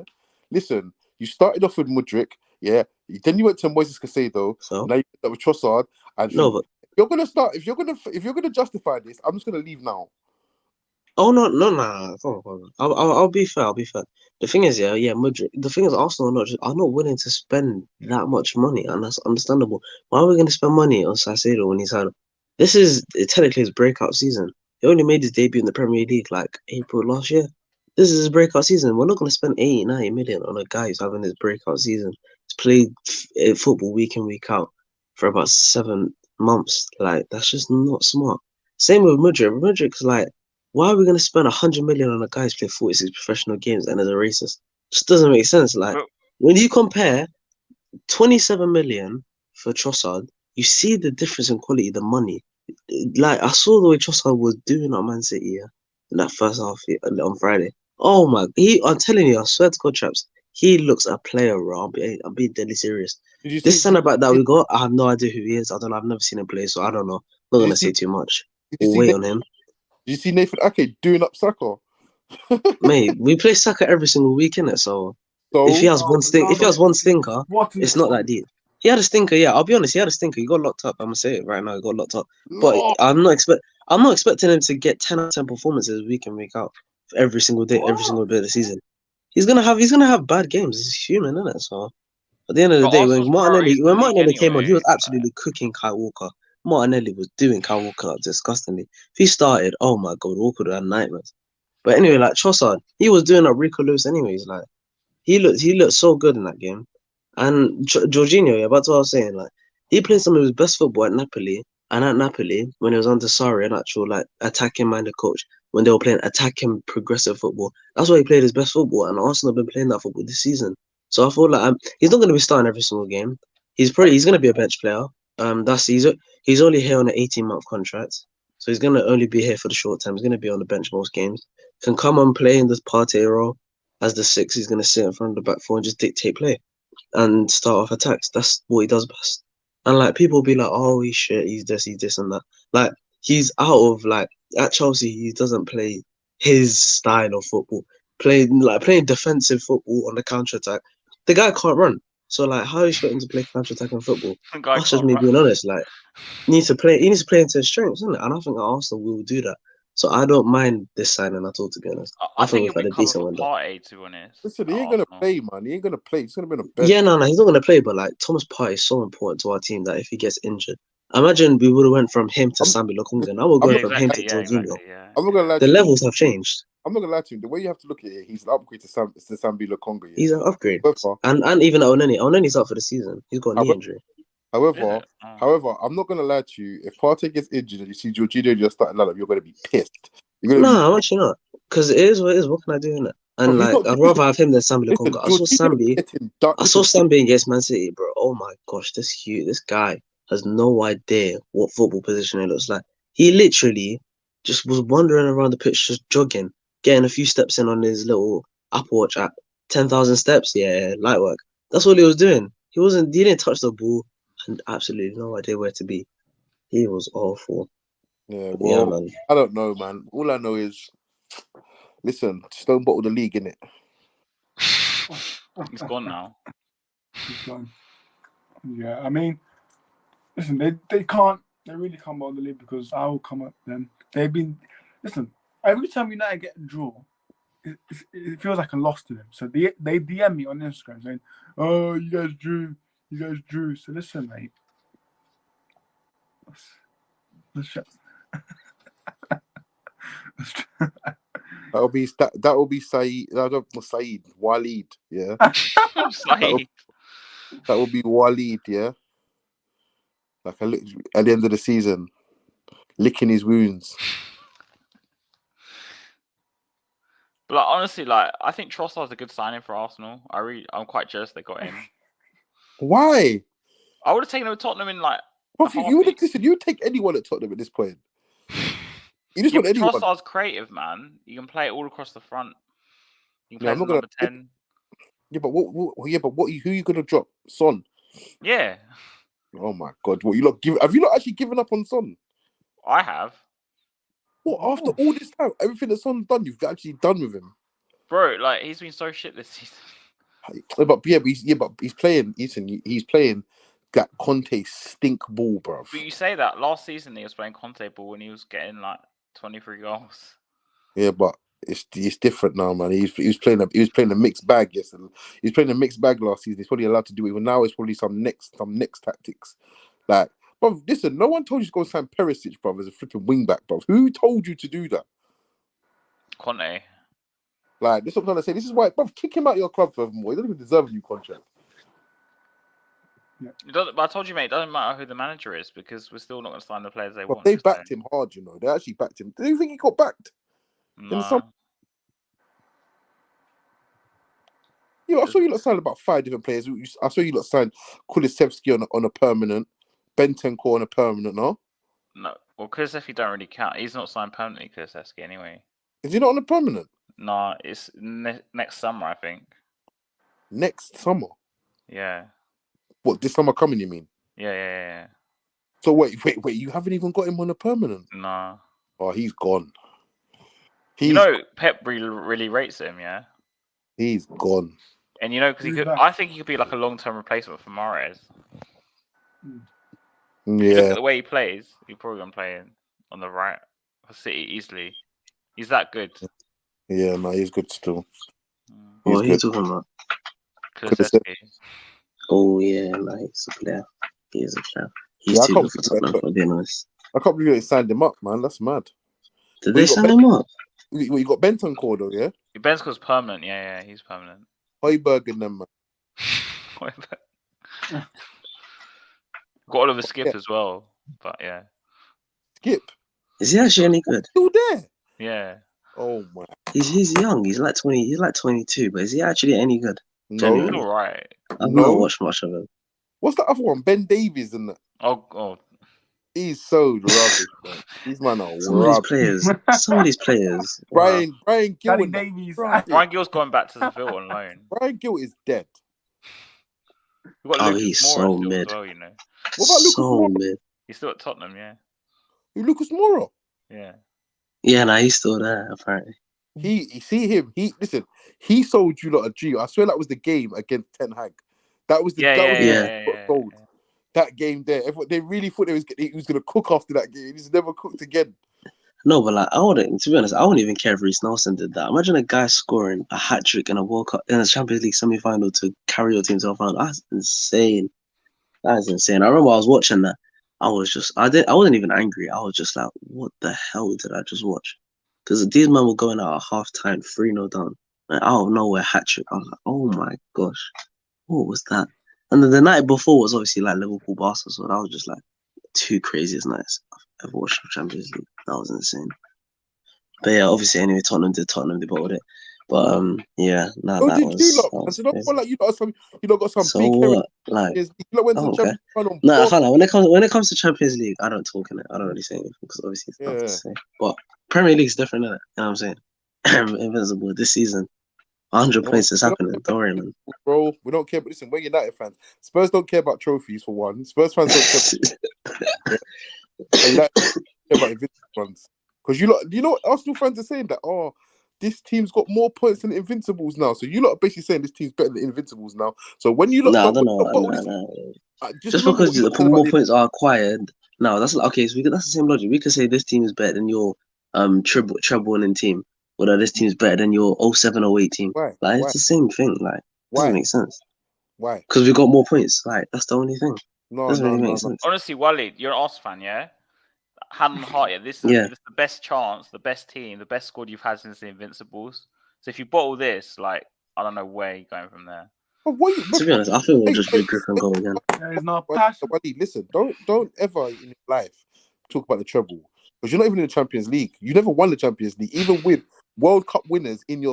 Listen, you started off with Mudryk, yeah. Then you went to Moises Caicedo, So and now you ended up with Trossard. And no, but if you're gonna justify this, I'm just gonna leave now. oh no, no, no, come on, come on. I'll be fair. I'll be fair. The thing is, yeah, Madrid. The thing is, Arsenal are not willing to spend that much money, and that's understandable. Why are we going to spend money on Caicedo when he's had? This is technically his breakout season. He only made his debut in the Premier League like April last year. This is his breakout season. We're not going to spend 80, 90 million on a guy who's having his breakout season. He's played football week in, week out for about 7 months. Like that's just not smart. Same with Mudryk. Mudryk's like, why are we going to spend 100 million on a guy who's played 46 professional games and is a racist? Just doesn't make sense. Like But when you compare 27 million for Trossard, you see the difference in quality, the money. Like I saw the way Trossard was doing at Man City, yeah, in that first half on Friday. Oh my, I'm telling you, I swear to God, traps, he looks a player, bro. I'm being deadly serious. Did you This see? centre back that we got, I have no idea who he is. I don't know. I've never seen him play, so I don't know. Not Did you gonna see? say too much. Did you We'll see? wait on him. Did you see Nathan Ake doing up Saka? Mate, we play Saka every single week, innit? So if he So has one Ronaldo if he has one was stinker, what an it's not that exploit. deep. He had a stinker, yeah. I'll be honest, he had a stinker. He got locked up. I'm gonna say it right now. He got locked up. But Lord, I'm not expecting him to get 10 out of 10 performances week in, week out every single day, every single bit of the season. He's gonna have bad games. He's human, isn't it? So at the end of the but day, Arsenal's priority is the league Martinelli came on, he anyway. was absolutely cooking Kyle Walker. Martinelli was doing Kyle Walker up disgustingly. If he started, oh my god, Walker would have nightmares. But anyway, like Trossard, he was doing a Rico Lewis anyways. Like he looked so good in that game. And Jorginho, yeah, that's what I was saying. Like he played some of his best football at Napoli, and at Napoli when he was under Sarri, an actual like attacking minded coach, when they were playing attacking progressive football, that's why he played his best football. And Arsenal have been playing that football this season. So I feel like he's not going to be starting every single game. He's going to be a bench player. He's only here on an 18-month contract, so he's going to only be here for the short term. He's going to be on the bench most games. Can come and play in this Partey role as the six. He's going to sit in front of the back four and just dictate play and start off attacks. That's what he does best. And like people will be like, oh, he's shit, he's this and that. Like he's out of like at Chelsea, he doesn't play his style of football. Playing defensive football on the counter attack. The guy can't run. So like, how are you expecting to play counter attacking football? The guy That's just can't me run. being honest. Like, he needs to play into his strengths, isn't it? And I think Arsenal will do that. So I don't mind this signing at all, to be honest. I I think think we've it'll had be a cover decent for window. Partey, to be honest. listen, At he ain't gonna Arsenal. play, man. He ain't gonna play. He's gonna be on the bench. Yeah, no, he's not going to play. But like Thomas Partey is so important to our team that if he gets injured, imagine we would have went from him to I'm- Sambi Lokonga. Now we're I'm going not- from him to Yeah, Jorginho. exactly. Yeah. I'm not gonna lie The to you. levels have changed. I'm not gonna lie to you. The way you have to look at it, he's an upgrade to Sambi Lokonga. Yeah. He's an upgrade. However, And even Oneni. Oneni's out for the season. He's got a knee however, injury. Is however, it? Oh. however, I'm not gonna lie to you. If Partey gets injured and you see Jorginho just starting lineup, you're gonna be pissed. You're gonna No, I'm actually not. Because it is what it is. What can I do in it? And He's like, not I'd doing rather have him than Sambi Listen, Lokonga. Jorginho's getting done. I saw Listen, Sambi against Man City, bro. Oh my gosh, this guy has no idea what football position it looks like. He literally just was wandering around the pitch, just jogging, getting a few steps in on his little Apple Watch app. 10,000 steps, yeah, light work. That's all he was doing. He didn't touch the ball and absolutely no idea where to be. He was awful. yeah, Yeah, well, man. I don't know, man. All I know is, listen, Stone bottle the league, innit? He's gone now. He's gone. Yeah, I mean, listen, they can't. They really can't bother the league because I will come up then. Listen, every time United get a draw, it feels like a loss to them. So they DM me on Instagram saying, "Oh, you guys drew." So listen, mate. Let's That'll be Saeed. No, not Saeed. Waleed. Yeah, Saeed. that will be Waleed. Yeah, like at the end of the season, licking his wounds. But like, honestly, like I think Trossard's a good signing for Arsenal. I'm quite jealous they got him. Why? I would have taken him to Tottenham in like. You would listen. You would take anyone at Tottenham at this point. You just Yeah, want but anyone. Trossard's creative, man. You can play it all across the front. He Yeah, plays I'm not as gonna. number 10. Yeah, but who are you gonna drop? Son. Yeah, Oh my God! What you lot give? Have you not actually given up on Son? I have. What after all this time, everything that Son's done, you've actually done with him. Bro, like, he's been so shit this season. But he's playing. He's playing that Conte stink ball, bro. But you say that last season he was playing Conte ball and he was getting like 23 goals. Yeah, but it's different now, man. He was playing a mixed bag yesterday. He was playing a mixed bag last season. He's probably allowed to do it. But now it's probably some next tactics. Like, bro, listen, no one told you to go sign Perisic, bro, as a flipping wing back, bro. Who told you to do that? Conte. Like, this is what I'm trying to say. This is why, bro, kick him out of your club furthermore. He doesn't even deserve a new contract. It doesn't, but I told you, mate, it doesn't matter who the manager is because we're still not going to sign the players they But want. they backed him hard, you know. They actually backed him. Do you think he got backed? No. Yeah, I saw you lot sign about 5 different players. I saw you lot sign Kulusevski on a permanent, Bentancur on a permanent, no? No. Well, Kulusevski don't really count. He's not signed permanently, Kulusevski, anyway. Is he not on a permanent? No, it's next summer, I think. Next summer? Yeah. What, this summer coming, you mean? Yeah. So wait, you haven't even got him on a permanent? No. Oh, he's gone. You know, Pep really rates him, yeah? He's gone. And you know, because I think he could be like a long-term replacement for Mahrez. Yeah. If you look at the way he plays, he's probably going to play on the right for City easily. He's that good. Yeah, no, he's good still. What are you talking about? Kulusevski. Oh, yeah, no, he's a player. He is a player. He's too good for Tottenham, for being honest. I can't believe they signed him up, man. That's mad. Did they sign him up? You got Bentancur though, yeah? Bentancur's permanent. Yeah, he's permanent. Højbjerg and them, man. Got Oliver Skip as well, but yeah. Skip? Is he actually any good? Still there? Yeah. Oh my. He's young. He's like 20. He's like 22. But is he actually any good? No. He's all right. I've not watched much of him. What's the other one? Ben Davies and that. Oh. He's so rubbish, man. These man are Some of these players. Brian Gill. Danny Davies. Brian Gill's going back to Seville on loan. Brian Gill is dead. He's so mid. Well, you know. What about Lucas Moura? Mid. He's still at Tottenham, yeah. Who, Lucas Moura? Yeah. Yeah, no, he's still there, apparently. He sold you lot a G. I swear that was the game against Ten Hag. That was the gold. That game there. They really thought he was going to cook after that game. He's never cooked again. No, but like to be honest, I wouldn't even care if Reece Nelson did that. Imagine a guy scoring a hat trick in a World Cup in a Champions League semi-final to carry your team to a final. That's insane. That is insane. I remember I was watching that. I wasn't even angry. I was just like, what the hell did I just watch? Because these men were going out at half time, 3-0 down. And out of nowhere, hat trick. I was like, oh my gosh, what was that? And then the night before was obviously like Liverpool Barca, so that was just like 2 craziest nights I've ever watched of Champions League. That was insane. But yeah, obviously anyway, Tottenham, they bottled it. But yeah, no, that was you lot got some so big what? Like, okay. No, I can't lie. When it comes to Champions League, I don't talk in it. I don't really say anything because obviously it's nothing to say. But Premier League's different, isn't it? You know what I'm saying? Invincible this season. 100 points is happening. Don't worry, man. Bro, we don't care. But listen, we're United fans. Spurs don't care about trophies for one. Spurs fans don't care. United care about invincible ones. Because you know what Arsenal fans are saying? That, this team's got more points than Invincibles now. So you lot are basically saying this team's better than Invincibles now. So when you lot... I don't know. Just because the more points are acquired... No, that's okay. So that's the same logic. We could say this team is better than your treble winning team. Or that this team's better than your 07-08 team. Why? Like, it's the same thing. Like, doesn't make sense. Why? Because we got more points. Like, that's the only thing. Doesn't really make sense. Honestly, Wally, you're an Arsenal fan, yeah? Hand on heart, yeah. This is the best chance, the best team, the best squad you've had since the Invincibles. So if you bottle this, like, I don't know where you're going from there. To be honest, I think we'll just regroup and go again. There's no passion. Listen, don't ever in your life talk about the treble. Because you're not even in the Champions League. You never won the Champions League. Even with World Cup winners in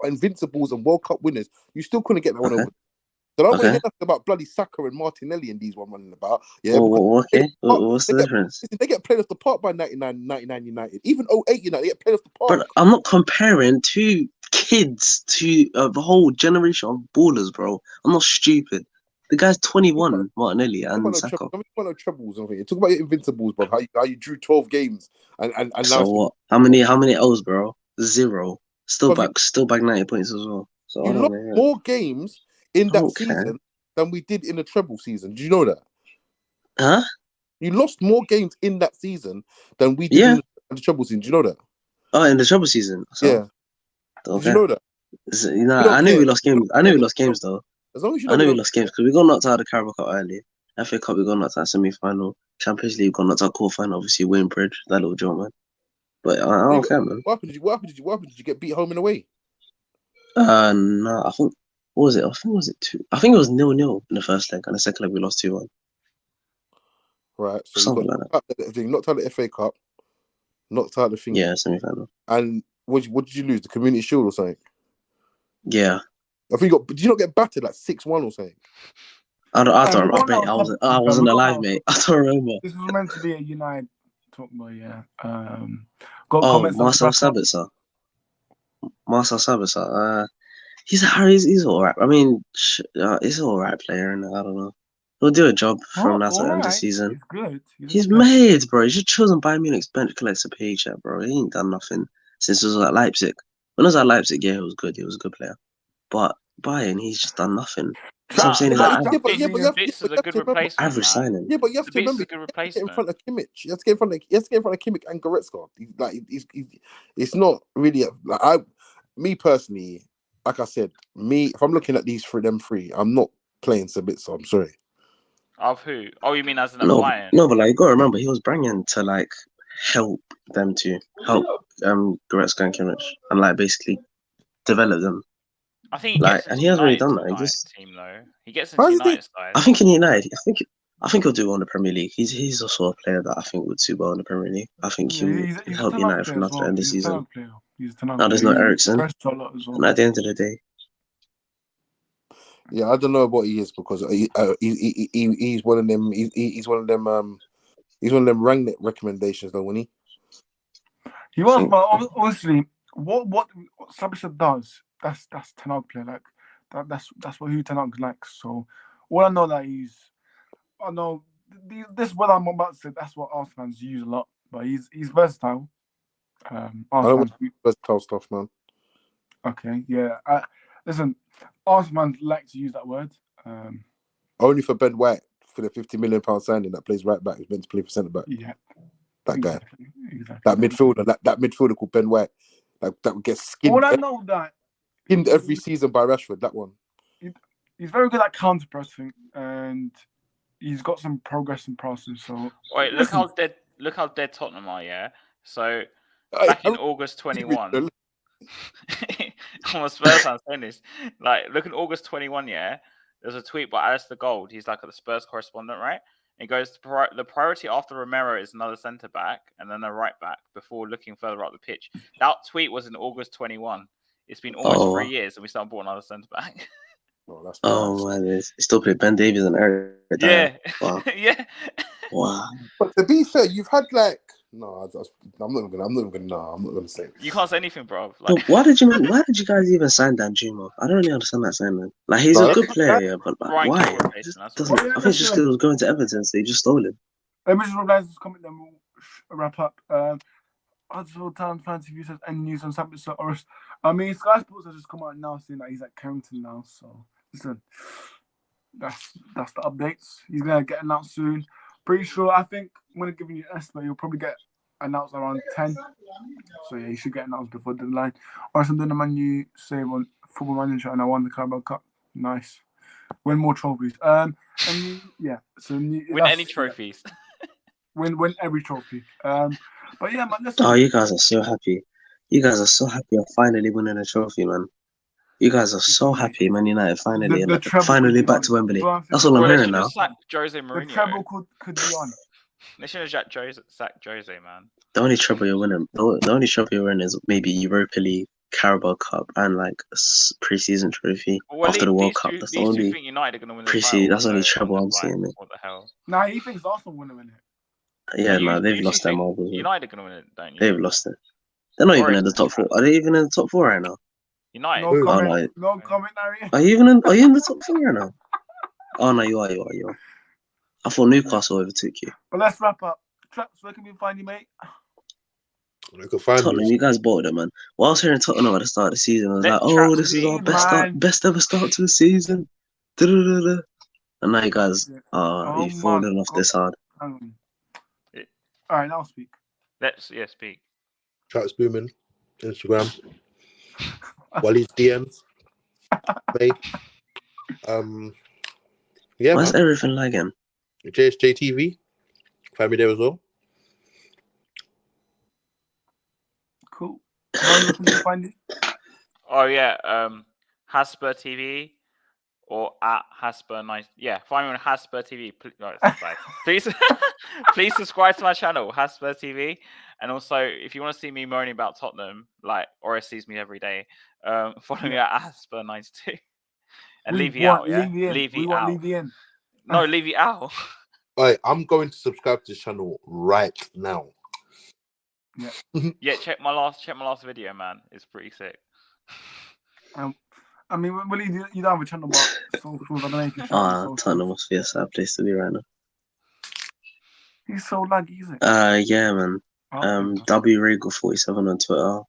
Invincibles and World Cup winners, you still couldn't get that one over. They don't want to Okay. hear nothing about bloody Saka and Martinelli and these one running about. Yeah, Okay. What's the difference? they get played off the park by 99 United. Even 08 United, they get played off the park. But I'm not comparing two kids to a whole generation of ballers, bro. I'm not stupid. The guy's 21, Martinelli and Saka. Don't want no trebles. Talk about your invincibles, bro. How you drew 12 games and So now what? How many O's, bro? 0. Still Bro, back 90 points as well. So you I don't lost know. more games in that Okay. season than we did in the treble season. Do you know that? Huh? You lost more games in that season than we did in the treble season. Do you know that? Oh, in the treble season. So, Yeah. okay. Did you know that? So, don't I knew care. we lost games. I knew we lost games though. As long as you I know know we we lost games because we got knocked out of the Carabao Cup early. FA Cup, we got knocked out semi-final. Champions League, got knocked out quarter-final. Obviously, Wayne Bridge, that little joke, man. But I don't care, man. What happened? Did you get beat home and away? No, I think what was it? I think was it 2? I think it was 0-0 in the first leg, and the second leg we lost 2-1. Right. So Something you like got knocked out of the FA Cup, knocked out the thing. Yeah, semi-final. And what did you lose? The Community Shield or something? Yeah. I think did you not get battered like 6-1 or something? I don't we remember, got mate. knocked I out, wasn't we got alive, knocked mate. out. I don't remember. This was meant to be a United talk, but yeah. Got Oh, comments on Marcel the wrap-up. Sabitzer. Marcel Sabitzer. He's all right. I mean, he's an all right player, and I don't know. He'll do a job from now to the end of the season. He's good. He's made, bro. He's just chosen Bayern Munich's bench collector paycheck, bro. He ain't done nothing since he was at Leipzig. When he was at Leipzig, yeah, he was good. He was a good player. But Bayern, he's just done nothing. That's what I'm saying. He's like Sabitzer is a good replacement. average signing. Yeah, but you have to remember, a good get in replacement. front of Kimmich. You have to get in front of Kimmich and Goretzka. It's not really me personally. Like I said, if I'm looking at these them three, I'm not playing Sabitzer. I'm sorry. Of who? Oh, you mean as an Bayern? No, but like you gotta remember, he was bringing to like help them to help Goretzka and Kimmich and like basically develop them. I think he gets and he hasn't really done that. He just team though. He gets into United side. I think in United, I think he'll do well in the Premier League. He's also a player that I think would do well in the Premier League. I think he would help United from now to the end of the season. Now there's no Eriksen. And at the end of the day, yeah, I don't know what he is because he's one of them. He's one of them. He's one of them Rangnick recommendations, though, wasn't he? He was, but honestly, what Sabitzer does, that's Ten Hag play. Like that's what Ten Hag likes. So all I know that I know this what I'm about to say. That's what Arsenal fans use a lot. But he's versatile. I don't versatile stuff, man. Okay, yeah. Listen, Arsenal fans like to use that word. Only for Ben White for the £50 million signing that plays right back. He's meant to play for centre back. Yeah, that guy. Exactly. That midfielder called Ben White. That gets skinned. All I know that skinned every season by Rashford. That one. He's very good at counter pressing, and he's got some progress in passing. So wait, look how dead Tottenham are. Yeah, so back in August 21. I'm a Spurs fan saying this. Like, look in August 21. Yeah, there's a tweet by Alistair Gold. He's like the Spurs correspondent, right? He goes, the priority after Romero is another centre back and then a right back before looking further up the pitch. That tweet was in August 21. It's been almost 3 years and we still bought another centre back. Man, he still played Ben Davies and Eric. Yeah, wow. Yeah. Wow. But to be fair, you've had like I'm not gonna say it. You can't say anything, bro. Like, why did you guys even sign Danjuma? I don't really understand that signing. Like, he's a good player, yeah, but like, why? I think it's just because he was going to Everton, so they just stole him. Let me just reply to this comment, then we'll wrap up. Huddersfield Town fancy views has any news on Sabitzer or I mean, Sky Sports has just come out now saying that he's at Carrington now. So listen, that's the updates. He's gonna get announced soon. Pretty sure. I think I'm gonna give you an estimate. He'll probably get announced around 10. So yeah, he should get announced before the deadline. Alright, I'm doing a Man U save on Football Manager, and I won the Carabao Cup. Nice. Win more trophies. And yeah, so win any trophies. Yeah. Win every trophy. But yeah, man. Listen. Oh, you guys are so happy. You guys are so happy of finally winning a trophy, man. You guys are so happy, Man United finally, finally back to Wembley. That's all I'm hearing now. Jose Mourinho. The treble could be on. They should have sacked Jose, man. The only trouble you're winning, is maybe Europa League, Carabao Cup and like a pre-season trophy Well, after the World these Cup. two, That's these the two only think United are going to win the pre-season. title. That's the only treble I'm like, seeing, mate. what the hell? Nah, he thinks Arsenal will win it. Yeah, No, no, they've you lost two their think marbles. Man. United are going to win it, don't you? They've lost it. They're not even in the Forest top four. and Are they even in the top four right now? United. No Who? comment. Oh, no. No comment, Harry. Are you in the top four right now? Oh no, you are. I thought Newcastle overtook you. But let's wrap up. Traps, where can we find you, mate? You can find Tottenham, me. you guys bought them, man. While I was hearing Tottenham at the start of the season, I was Let like, "Oh, Traps this is be, our man. best ever start to the season." Da-da-da-da. And now you guys, Oh you've my fallen off God. this hard. Hang on. All right, now speak. Let's speak. Chat's booming. Instagram. Wally's DMs. May. Yeah, Why's man. everything lagging? JSJ TV. Find me there as well. Cool. How you can find it? Oh yeah, Hasper TV or at Hasper9. Yeah, find me on Hasper TV. Please, please subscribe to my channel, Hasper TV. And also, if you want to see me moaning about Tottenham, like Oris sees me every day, follow me at Hasper92. And Levy out, yeah? We want Levy in. No, Levy out. Alright, I'm going to subscribe to this channel right now. Yeah, check my last video, man. It's pretty sick. I mean, Willie, you don't have a channel, but socials. I don't know if you show socials. Tottenham must be a sad place to be right now. He's so laggy, isn't it? Yeah, man. WRegal47 on Twitter.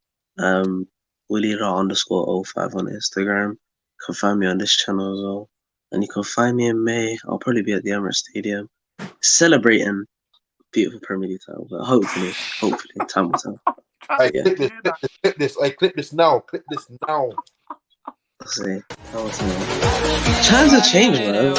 Willie_05 on Instagram. You can find me on this channel as well. And you can find me in May. I'll probably be at the Emirates Stadium celebrating beautiful Premier League title. But hopefully, time will tell. Hey, clip this now. I'll say, times have changed, man.